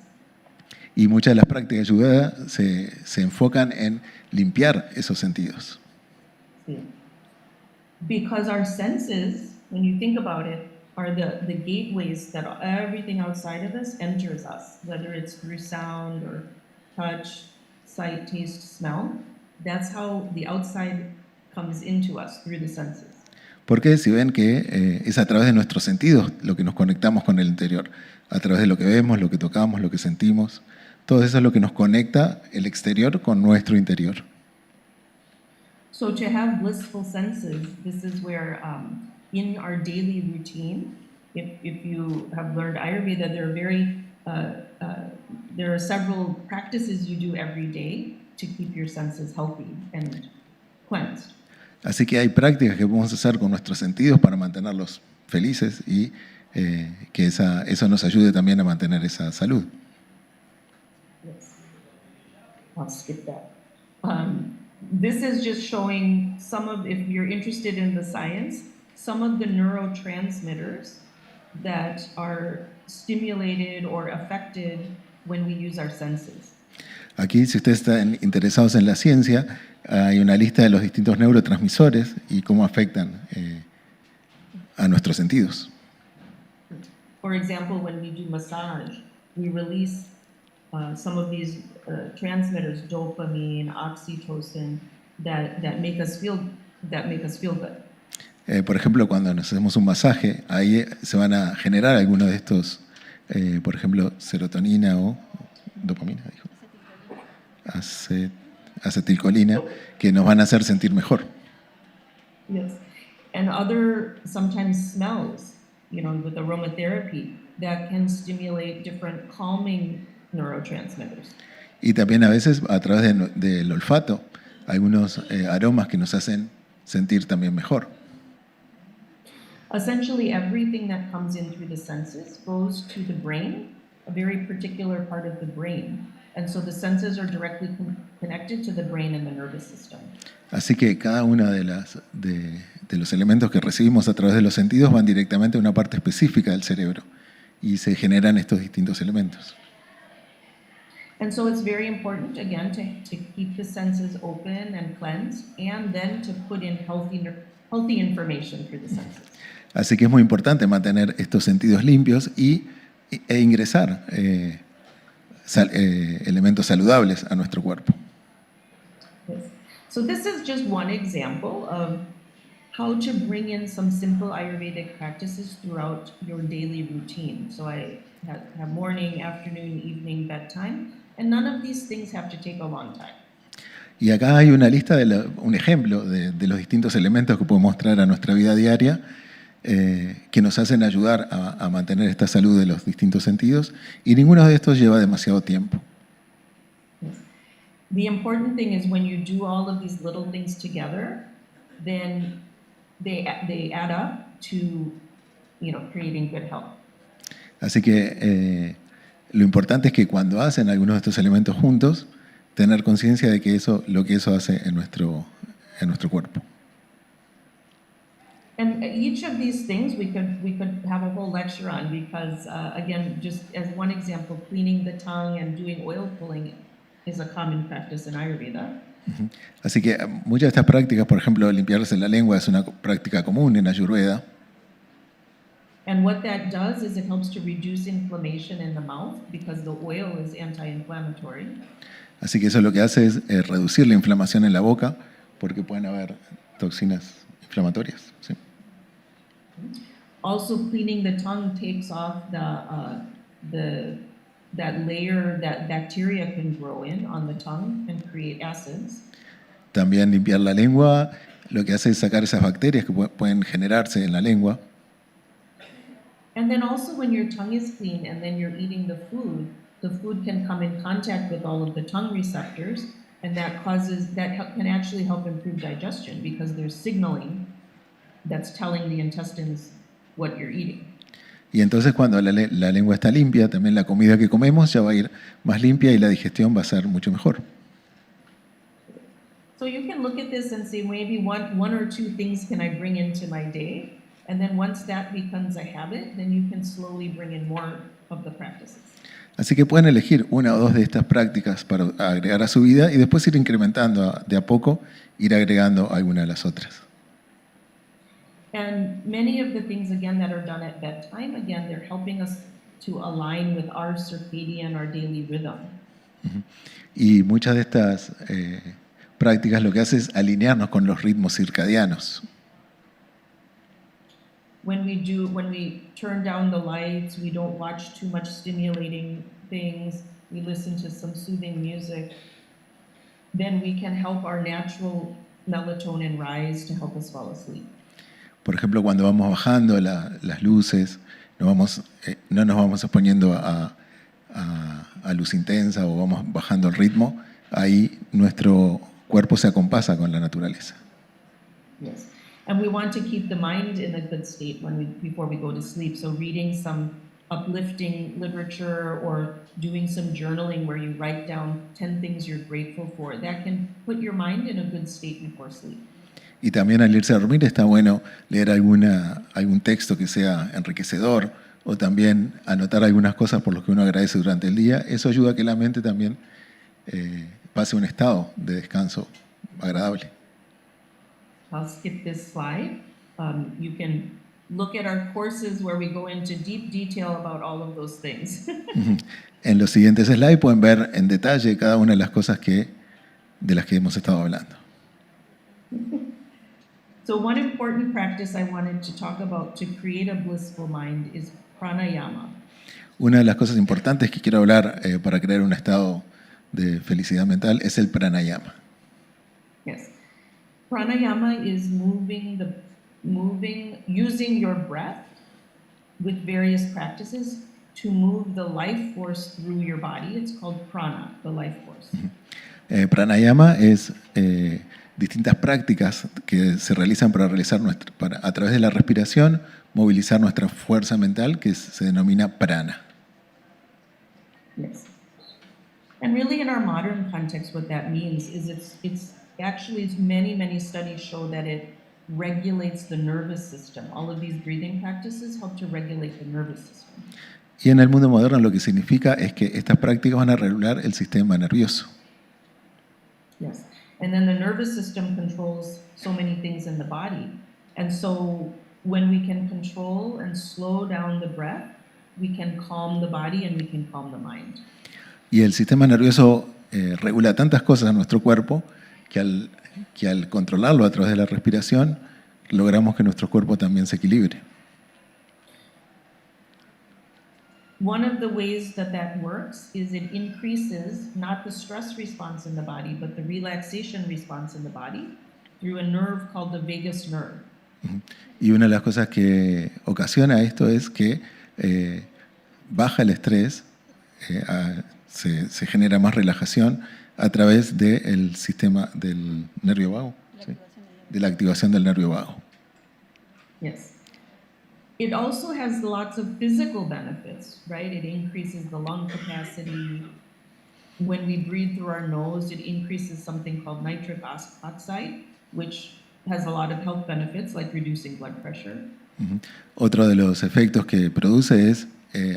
Y muchas de las prácticas ayurveda se enfocan en limpiar esos sentidos. Sí. Because our senses, when you think about it, are the gateways that everything outside of us enters us, whether it's through sound or touch, sight, taste, smell. That's how the outside comes into us, through the senses. Porque si ven que es a través de nuestros sentidos lo que nos conectamos con el interior, a través de lo que vemos, lo que tocamos, lo que sentimos, todo eso es lo que nos conecta el exterior con nuestro interior. So to have blissful senses, this is where in our daily routine, if you have learned Ayurveda, there are several practices you do every day to keep your senses healthy and cleansed. Así que hay prácticas que podemos hacer con nuestros sentidos para mantenerlos felices y que eso nos ayude también a mantener esa salud. Yes. I'll skip that. This is just showing some of, if you're interested in the science, some of the neurotransmitters that are stimulated or affected when we use our senses. Aquí, si ustedes están interesados en la ciencia, hay una lista de los distintos neurotransmisores y cómo afectan a nuestros sentidos. For example, when we do massage, we release some of these transmitters, dopamine, oxytocin, that make us feel good. Por ejemplo, cuando nos hacemos un masaje, ahí se van a generar algunos de estos, por ejemplo, serotonina o dopamina, dijo. Acetilcolina, que nos van a hacer sentir mejor. Yes, and other sometimes smells, with aromatherapy, that can stimulate different calming neurotransmitters. Y también a veces a través del olfato, algunos aromas que nos hacen sentir también mejor. Essentially, everything that comes in through the senses goes to the brain, a very particular part of the brain. And so the senses are directly connected to the brain and the nervous system. Así que cada uno de los elementos que recibimos a través de los sentidos van directamente a una parte específica del cerebro y se generan estos distintos elementos. And so it's very important, again, to keep the senses open and cleansed, and then to put in healthy information through the senses. Así que es muy importante mantener estos sentidos limpios e ingresar elementos saludables a nuestro cuerpo. Yes. So this is just one example of how to bring in some simple Ayurvedic practices throughout your daily routine. So I have morning, afternoon, evening, bedtime, and none of these things have to take a long time. Y acá hay una lista, un ejemplo de los distintos elementos que podemos traer a nuestra vida diaria que nos hacen ayudar a mantener esta salud de los distintos sentidos, y ninguno de estos lleva demasiado tiempo. Yes. The important thing is when you do all of these little things together, then they add up to, creating good health. Así que lo importante es que cuando hacen algunos de estos elementos juntos, tener conciencia de que lo que eso hace en nuestro cuerpo. And each of these things we could have a whole lecture on, because again, just as one example, cleaning the tongue and doing oil pulling is a common practice in Ayurveda. Así que muchas de estas prácticas, por ejemplo, limpiarse la lengua es una práctica común en Ayurveda. And what that does is it helps to reduce inflammation in the mouth, because the oil is anti-inflammatory. Así que eso lo que hace es reducir la inflamación en la boca, porque pueden haber toxinas inflamatorias. ¿Sí? Also, cleaning the tongue takes off that layer that bacteria can grow in on the tongue and create acids. También limpiar la lengua lo que hace es sacar esas bacterias que pueden generarse en la lengua. And then also when your tongue is clean and then you're eating the food can come in contact with all of the tongue receptors, and that can actually help improve digestion, because there's signaling that's telling the intestines what you're eating. Y entonces cuando la lengua está limpia, también la comida que comemos ya va a ir más limpia y la digestión va a ser mucho mejor. So you can look at this and say, maybe one or two things can I bring into my day? And then once that becomes a habit, then you can slowly bring in more of the practices. Así que pueden elegir una o dos de estas prácticas para agregar a su vida y después ir incrementando de a poco, ir agregando alguna de las otras. And many of the things, again, that are done at bedtime, again, they're helping us to align with our circadian, our daily rhythm. Y muchas de estas prácticas lo que hace es alinearnos con los ritmos circadianos. When we turn down the lights, we don't watch too much stimulating things, we listen to some soothing music, then we can help our natural melatonin rise to help us fall asleep. Por ejemplo, cuando vamos bajando las luces, no nos vamos exponiendo a luz intensa o vamos bajando el ritmo, ahí nuestro cuerpo se acompasa con la naturaleza. Yes. And we want to keep the mind in a good state before we go to sleep. So reading some uplifting literature or doing some journaling where you write down 10 things you're grateful for, that can put your mind in a good state before sleep. Y también al irse a dormir está bueno leer algún texto que sea enriquecedor o también anotar algunas cosas por las que uno agradece durante el día. Eso ayuda a que la mente también pase un estado de descanso agradable. I'll skip this slide. You can look at our courses where we go into deep detail about all of those things. En los siguientes slides pueden ver en detalle cada una de las cosas de las que hemos estado hablando. So one important practice I wanted to talk about to create a blissful mind is pranayama. Una de las cosas importantes que quiero hablar para crear un estado de felicidad mental es el pranayama. Yes. Pranayama is using your breath with various practices to move the life force through your body. It's called prana, the life force. Pranayama es distintas prácticas que se realizan para a través de la respiración, movilizar nuestra fuerza mental, que se denomina prana. Yes. And really in our modern context, what that means is it's actually many studies show that it regulates the nervous system. All of these breathing practices help to regulate the nervous system. Y en el mundo moderno lo que significa es que estas prácticas van a regular el sistema nervioso. Yes. And then the nervous system controls so many things in the body. And so when we can control and slow down the breath, we can calm the body and we can calm the mind. Y el sistema nervioso regula tantas cosas en nuestro cuerpo que al controlarlo a través de la respiración, logramos que nuestro cuerpo también se equilibre. One of the ways that works is it increases not the stress response in the body, but the relaxation response in the body through a nerve called the vagus nerve. Y una de las cosas que ocasiona esto es que baja el estrés, se genera más relajación a través del sistema del nervio vago, ¿sí? De la activación del nervio vago. Yes. It also has lots of physical benefits, right? It increases the lung capacity. When we breathe through our nose, it increases something called nitric oxide, which has a lot of health benefits, like reducing blood pressure. Otro de los efectos que produce es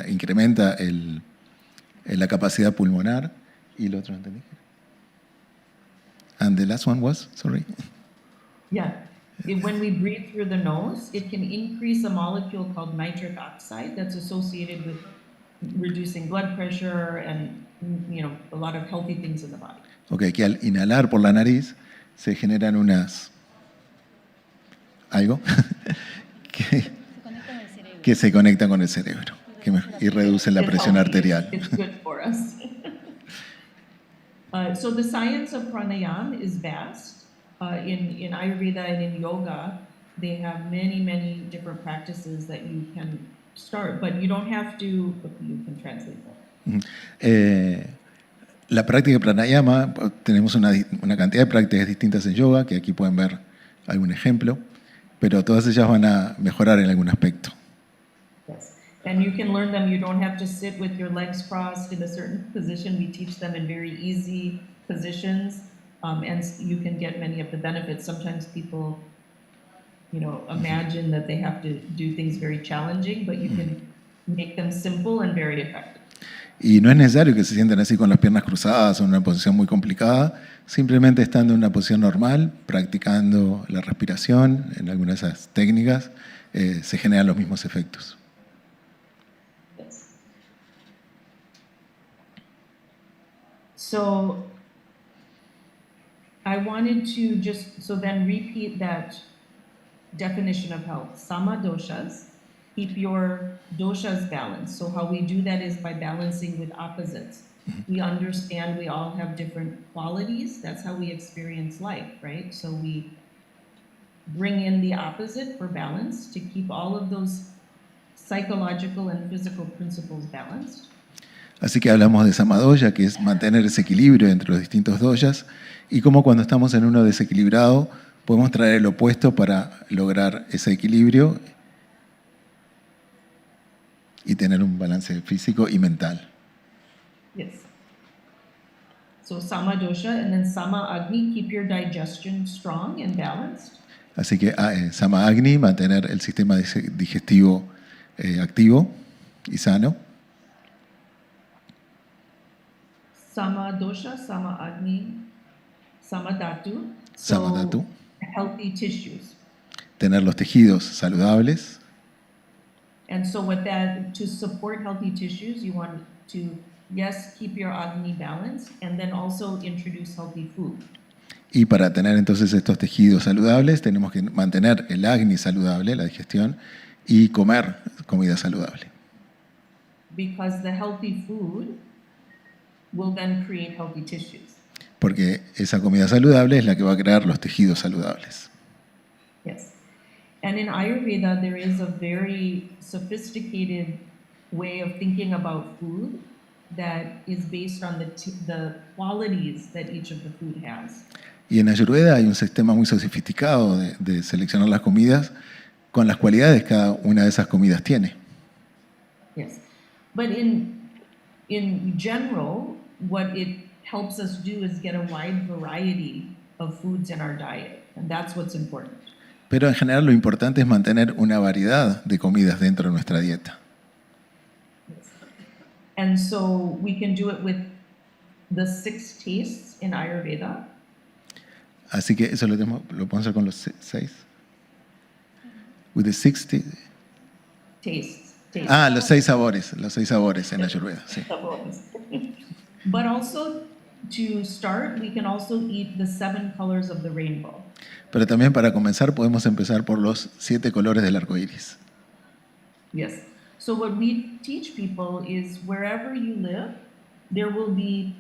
incrementa la capacidad pulmonar. Y el otro, ¿entendí? And the last one was, sorry. Yeah. When we breathe through the nose, it can increase a molecule called nitric oxide that's associated with reducing blood pressure and, a lot of healthy things in the body. Okay, que al inhalar por la nariz se generan algo que se conecta con el cerebro y reduce la presión arterial. It's good for us. So the science of pranayama is vast. In Ayurveda and in yoga, they have many different practices that you can start, but you don't have to, you can translate that. La práctica de pranayama, tenemos una cantidad de prácticas distintas en yoga, que aquí pueden ver algún ejemplo, pero todas ellas van a mejorar en algún aspecto. Yes. And you can learn them. You don't have to sit with your legs crossed in a certain position. We teach them in very easy positions, and you can get many of the benefits. Sometimes people, imagine that they have to do things very challenging, but you can make them simple and very effective. Y no es necesario que se sienten así con las piernas cruzadas o en una posición muy complicada, simplemente estando en una posición normal, practicando la respiración en algunas de esas técnicas, se generan los mismos efectos. Yes. So I wanted to so then repeat that definition of health. Sama doshas, keep your doshas balanced. So how we do that is by balancing with opposites. We understand we all have different qualities. That's how we experience life, right? So we bring in the opposite for balance to keep all of those psychological and physical principles balanced. Así que hablamos de Samadoya, que es mantener ese equilibrio entre los distintos doyas, y cómo cuando estamos en uno desequilibrado podemos traer el opuesto para lograr ese equilibrio y tener un balance físico y mental. Yes. So Sama dosha and then Sama Agni, keep your digestion strong and balanced. Así que Sama Agni, mantener el sistema digestivo activo y sano. Sama dosha, Sama Agni, Sama Dhatu. Sama Dhatu. Healthy tissues. Tener los tejidos saludables. And so with that, to support healthy tissues, you want to, yes, keep your Agni balanced, and then also introduce healthy food. Y para tener entonces estos tejidos saludables, tenemos que mantener el Agni saludable, la digestión, y comer comida saludable. Because the healthy food will then create healthy tissues. Porque esa comida saludable es la que va a crear los tejidos saludables. Yes. And in Ayurveda, there is a very sophisticated way of thinking about food that is based on the qualities that each of the food has. Y en Ayurveda hay un sistema muy sofisticado de seleccionar las comidas con las cualidades que cada una de esas comidas tiene. Yes. But in general, what it helps us do is get a wide variety of foods in our diet, and that's what's important. Pero en general lo importante es mantener una variedad de comidas dentro de nuestra dieta. Yes. And so we can do it with the 6 tastes in Ayurveda. Así que eso lo podemos hacer con los 6. With the 60. Tastes. Los 6 sabores en Ayurveda, sí. But also to start, we can also eat the 7 colors of the rainbow. Pero también para comenzar podemos empezar por los 7 colores del arco iris. Yes. So what we teach people is wherever you live, there will be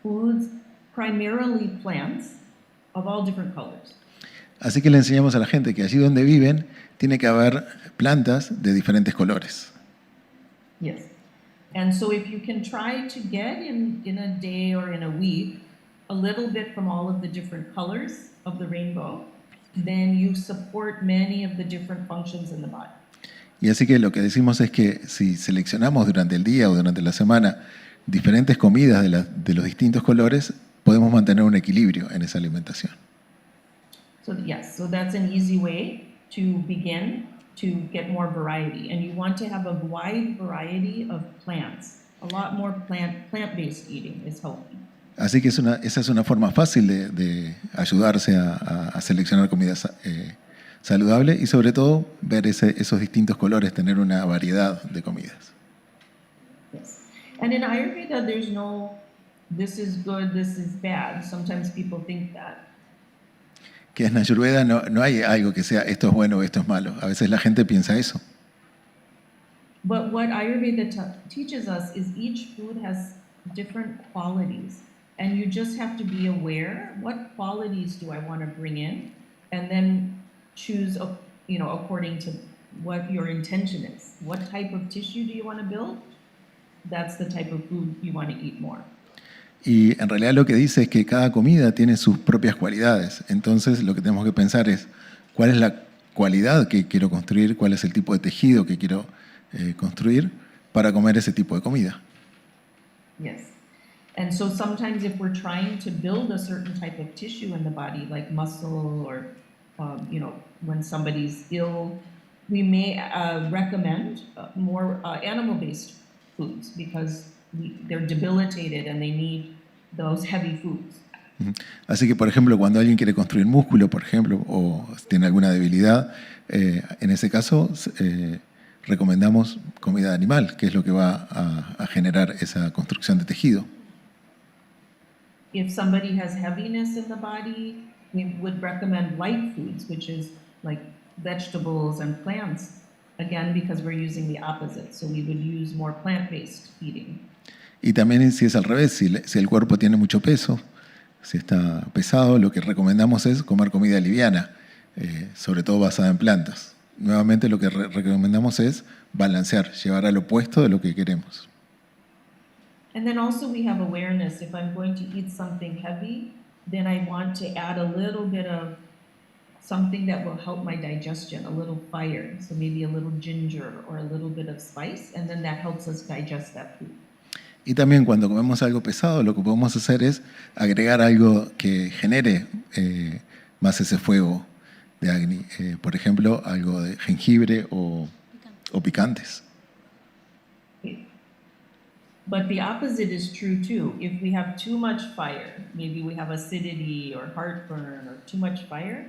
foods, primarily plants, of all different colors. Así que le enseñamos a la gente que allí donde viven tiene que haber plantas de diferentes colores. Yes. And so if you can try to get in a day or in a week a little bit from all of the different colors of the rainbow, then you support many of the different functions in the body. Y así que lo que decimos es que si seleccionamos durante el día o durante la semana diferentes comidas de los distintos colores, podemos mantener un equilibrio en esa alimentación. So yes, so that's an easy way to begin to get more variety. And you want to have a wide variety of plants. A lot more plant-based eating is healthy. Así que esa es una forma fácil de ayudarse a seleccionar comida saludable y sobre todo ver esos distintos colores, tener una variedad de comidas. Yes. And in Ayurveda, there's no, this is good, this is bad. Sometimes people think that. Que en Ayurveda no hay algo que sea esto es bueno o esto es malo. A veces la gente piensa eso. But what Ayurveda teaches us is each food has different qualities. And you just have to be aware, what qualities do I want to bring in? And then choose, according to what your intention is. What type of tissue do you want to build? That's the type of food you want to eat more. Y en realidad lo que dice es que cada comida tiene sus propias cualidades. Entonces lo que tenemos que pensar es cuál es la cualidad que quiero construir, cuál es el tipo de tejido que quiero construir para comer ese tipo de comida. Yes. And so sometimes if we're trying to build a certain type of tissue in the body, like muscle or, when somebody's ill, we may recommend more animal-based foods because they're debilitated and they need those heavy foods. Así que, por ejemplo, cuando alguien quiere construir músculo, por ejemplo, o tiene alguna debilidad, en ese caso recomendamos comida animal, que es lo que va a generar esa construcción de tejido. If somebody has heaviness in the body, we would recommend light foods, which is like vegetables and plants, again, because we're using the opposite. So we would use more plant-based eating. Y también si es al revés, si el cuerpo tiene mucho peso, si está pesado, lo que recomendamos es comer comida liviana, sobre todo basada en plantas. Nuevamente lo que recomendamos es balancear, llevar al opuesto de lo que queremos. And then also we have awareness. If I'm going to eat something heavy, then I want to add a little bit of something that will help my digestion, a little fire. So maybe a little ginger or a little bit of spice, and then that helps us digest that food. Y también cuando comemos algo pesado, lo que podemos hacer es agregar algo que genere más ese fuego de Agni. Por ejemplo, algo de jengibre o picantes. But the opposite is true too. If we have too much fire, maybe we have acidity or heartburn or too much fire,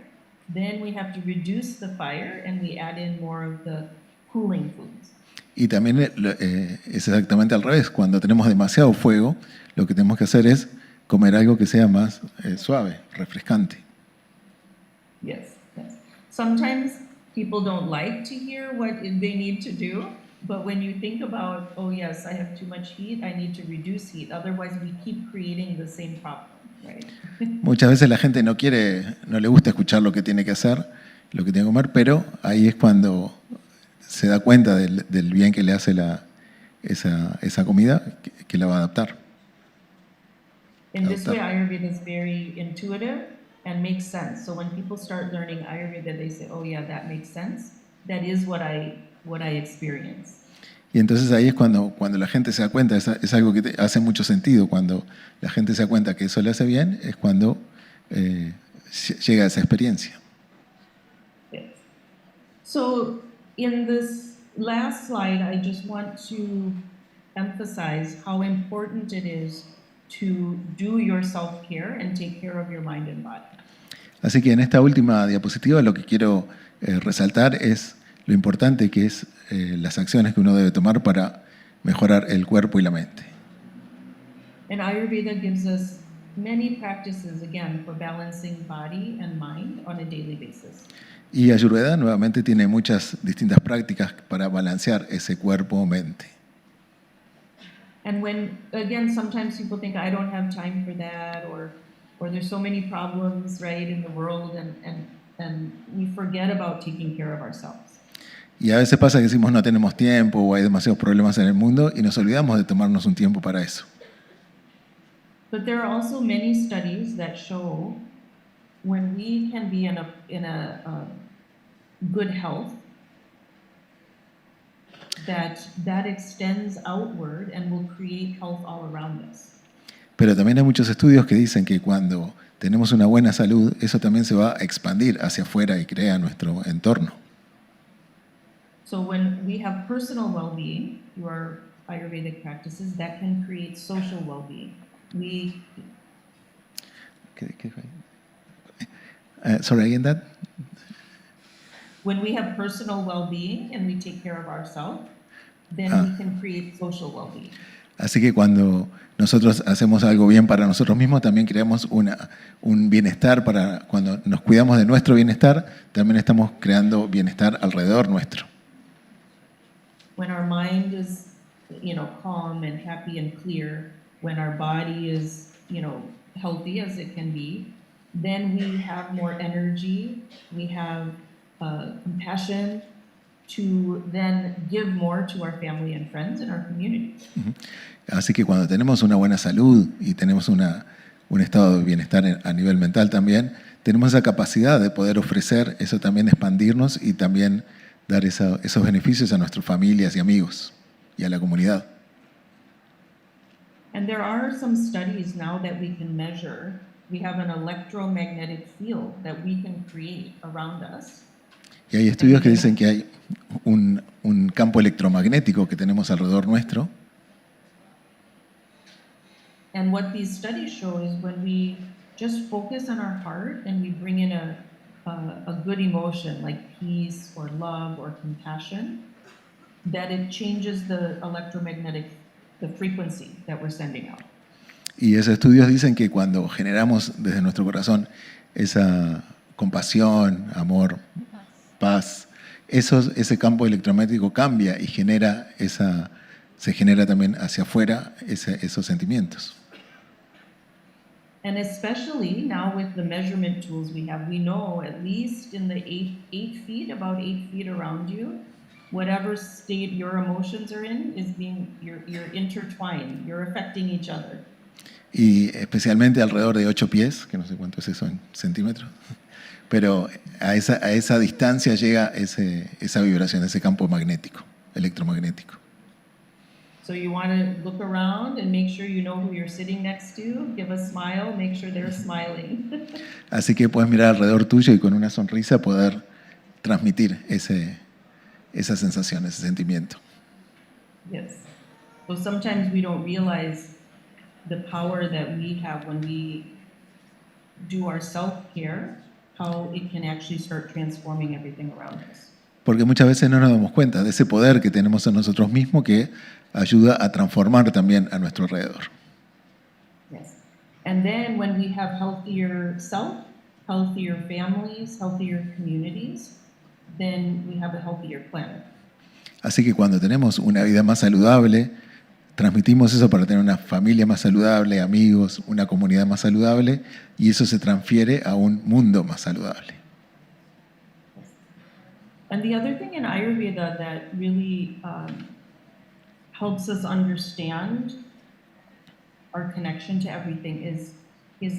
then we have to reduce the fire and we add in more of the cooling foods. Y también es exactamente al revés. Cuando tenemos demasiado fuego, lo que tenemos que hacer es comer algo que sea más suave, refrescante. Yes, yes. Sometimes people don't like to hear what they need to do, but when you think about, oh yes, I have too much heat, I need to reduce heat. Otherwise, we keep creating the same problem, right? Muchas veces la gente no le gusta escuchar lo que tiene que hacer, lo que tiene que comer, pero ahí es cuando se da cuenta del bien que le hace esa comida, que la va a adaptar. In this way, Ayurveda is very intuitive and makes sense. So when people start learning Ayurveda, they say, oh yeah, that makes sense. That is what I experience. Y entonces ahí es cuando la gente se da cuenta, es algo que hace mucho sentido. Cuando la gente se da cuenta que eso le hace bien, es cuando llega a esa experiencia. Yes. So in this last slide, I just want to emphasize how important it is to do your self-care and take care of your mind and body. Así que en esta última diapositiva lo que quiero resaltar es lo importante que es las acciones que uno debe tomar para mejorar el cuerpo y la mente. And Ayurveda gives us many practices, again, for balancing body and mind on a daily basis. Y Ayurveda nuevamente tiene muchas distintas prácticas para balancear ese cuerpo-mente. And when, again, sometimes people think, I don't have time for that, or there's so many problems, right, in the world, and we forget about taking care of ourselves. Y a veces pasa que decimos no tenemos tiempo o hay demasiados problemas en el mundo y nos olvidamos de tomarnos un tiempo para eso. But there are also many studies that show when we can be in a good health, that extends outward and will create health all around us. Pero también hay muchos estudios que dicen que cuando tenemos una buena salud, eso también se va a expandir hacia afuera y crea nuestro entorno. So when we have personal well-being through our Ayurvedic practices, that can create social well-being. Sorry, again that? When we have personal well-being and we take care of ourselves, then we can create social well-being. Así que cuando nosotros hacemos algo bien para nosotros mismos, también creamos un bienestar. Cuando nos cuidamos de nuestro bienestar, también estamos creando bienestar alrededor nuestro. When our mind is, calm and happy and clear, when our body is, healthy as it can be, then we have more energy, we have compassion to then give more to our family and friends and our community. Así que cuando tenemos una buena salud y tenemos un estado de bienestar a nivel mental también, tenemos esa capacidad de poder ofrecer eso, también expandirnos y también dar esos beneficios a nuestras familias y amigos y a la comunidad. And there are some studies now that we can measure. We have an electromagnetic field that we can create around us. Y hay estudios que dicen que hay un campo electromagnético que tenemos alrededor nuestro. And what these studies show is when we just focus on our heart and we bring in a good emotion like peace or love or compassion, that it changes the the frequency that we're sending out. Y esos estudios dicen que cuando generamos desde nuestro corazón esa compasión, amor, paz, ese campo electromagnético cambia y se genera también hacia afuera esos sentimientos. And especially now with the measurement tools we have, we know at least in the 8 feet, about 8 feet around you, whatever state your emotions are in is you're intertwined, you're affecting each other. Y especialmente alrededor de 8 pies, que no sé cuánto es eso en centímetros, pero a esa distancia llega esa vibración, ese campo magnético, electromagnético. So you want to look around and make sure you know who you're sitting next to, give a smile, make sure they're smiling. Así que puedes mirar alrededor tuyo y con una sonrisa poder transmitir esa sensación, ese sentimiento. Yes. So sometimes we don't realize the power that we have when we do our self-care, how it can actually start transforming everything around us. Porque muchas veces no nos damos cuenta de ese poder que tenemos en nosotros mismos que ayuda a transformar también a nuestro alrededor. Yes. And then when we have healthier self, healthier families, healthier communities, then we have a healthier planet. Así que cuando tenemos una vida más saludable, transmitimos eso para tener una familia más saludable, amigos, una comunidad más saludable, y eso se transfiere a un mundo más saludable. And the other thing in Ayurveda that really helps us understand our connection to everything is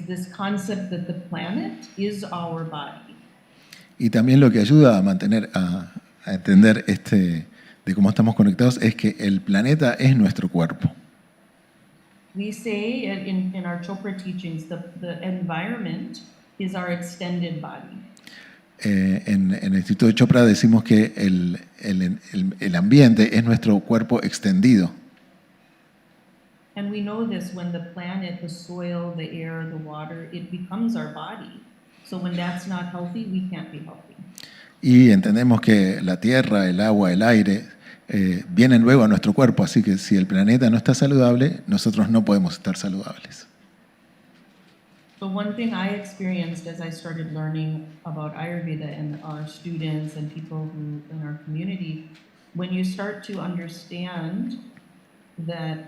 this concept that the planet is our body. Y también lo que ayuda a mantener, a entender de cómo estamos conectados es que el planeta es nuestro cuerpo. We say in our CHOPRA teachings, the environment is our extended body. En el Instituto de CHOPRA decimos que el ambiente es nuestro cuerpo extendido. And we know this when the planet, the soil, the air, the water, it becomes our body. So when that's not healthy, we can't be healthy. Y entendemos que la tierra, el agua, el aire vienen luego a nuestro cuerpo, así que si el planeta no está saludable, nosotros no podemos estar saludables. So one thing I experienced as I started learning about Ayurveda and our students and people who in our community, when you start to understand that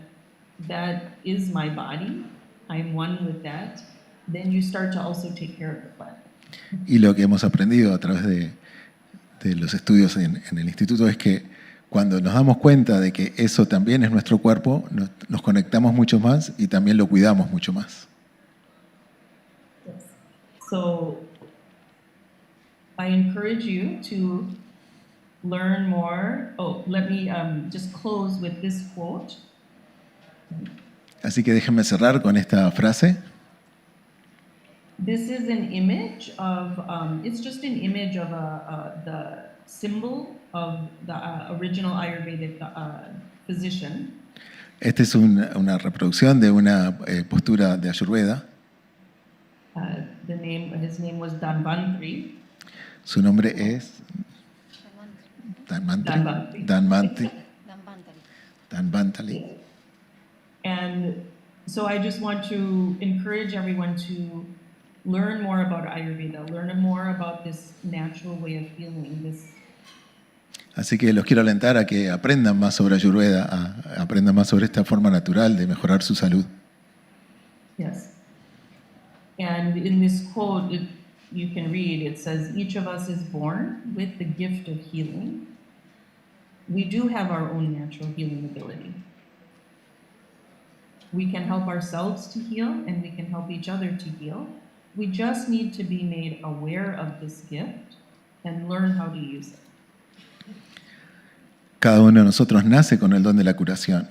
is my body, I'm one with that, then you start to also take care of the planet. Y lo que hemos aprendido a través de los estudios en el instituto es que cuando nos damos cuenta de que eso también es nuestro cuerpo, nos conectamos mucho más y también lo cuidamos mucho más. So I encourage you to learn more. Oh, let me just close with this quote. Así que déjenme cerrar con esta frase. This is an image of, it's just an image of the symbol of the original Ayurvedic physician. Esta es una reproducción de una postura de Ayurveda. His name was Dhanvantri. Su nombre es Dhanvantri. And so I just want to encourage everyone to learn more about Ayurveda, learn more about this natural way of healing. Así que los quiero alentar a que aprendan más sobre Ayurveda, aprendan más sobre esta forma natural de mejorar su salud. Yes. And in this quote, you can read, it says, each of us is born with the gift of healing. We do have our own natural healing ability. We can help ourselves to heal, and we can help each other to heal. We just need to be made aware of this gift and learn how to use it. Cada uno de nosotros nace con el don de la curación.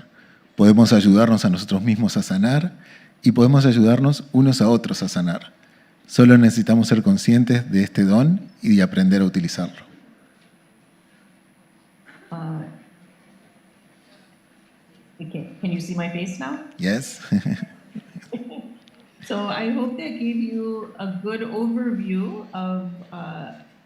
Podemos ayudarnos a nosotros mismos a sanar y podemos ayudarnos unos a otros a sanar. Solo necesitamos ser conscientes de este don y de aprender a utilizarlo. Okay. Can you see my face now? Yes. So I hope that gave you a good overview of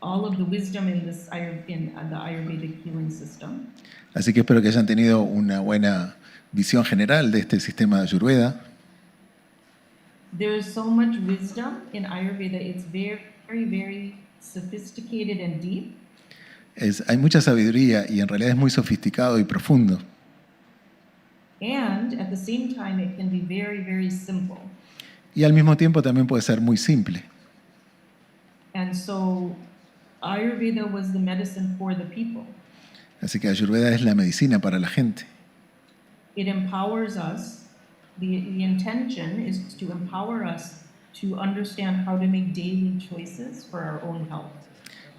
all of the wisdom in this in the Ayurvedic healing system. Así que espero que hayan tenido una buena visión general de este sistema de Ayurveda. There's so much wisdom in Ayurveda. It's very, very, very sophisticated and deep. Hay mucha sabiduría y en realidad es muy sofisticado y profundo. And at the same time, it can be very, very simple. Y al mismo tiempo también puede ser muy simple. And so Ayurveda was the medicine for the people. Así que Ayurveda es la medicina para la gente. It empowers us. The intention is to empower us to understand how to make daily choices for our own health.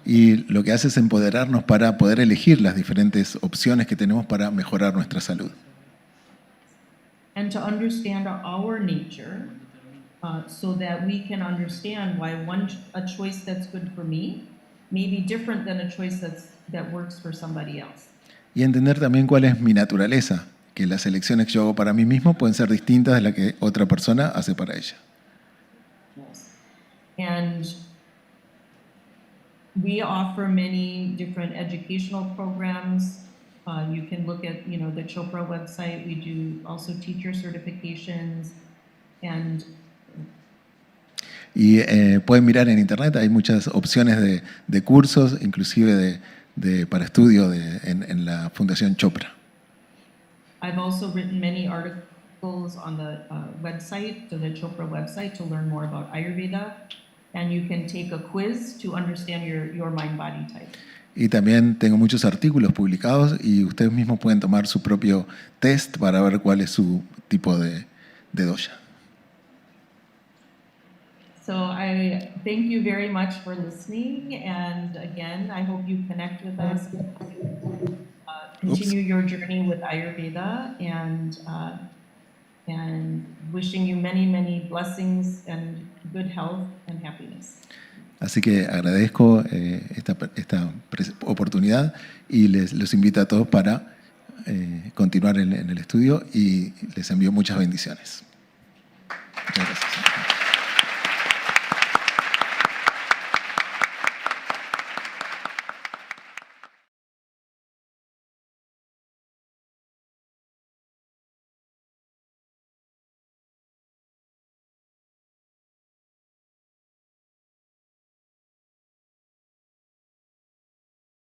Y lo que hace es empoderarnos para poder elegir las diferentes opciones que tenemos para mejorar nuestra salud. And to understand our nature, so that we can understand why a choice that's good for me may be different than a choice that works for somebody else. Y entender también cuál es mi naturaleza, que las elecciones que yo hago para mí mismo pueden ser distintas de las que otra persona hace para ella. Yes. And we offer many different educational programs. You can look at, the CHOPRA website. We do also teacher certifications and Y pueden mirar en internet, hay muchas opciones de cursos, inclusive para estudio en la Fundación CHOPRA. I've also written many articles on the website, so the CHOPRA website, to learn more about Ayurveda. And you can take a quiz to understand your mind-body type. Y también tengo muchos artículos publicados y ustedes mismos pueden tomar su propio test para ver cuál es su tipo de dosha. So I thank you very much for listening, and again, I hope you connect with us, continue your journey with Ayurveda, and wishing you many, many blessings and good health and happiness. Así que agradezco esta oportunidad y los invito a todos para continuar en el estudio y les envío muchas bendiciones. Muchas gracias.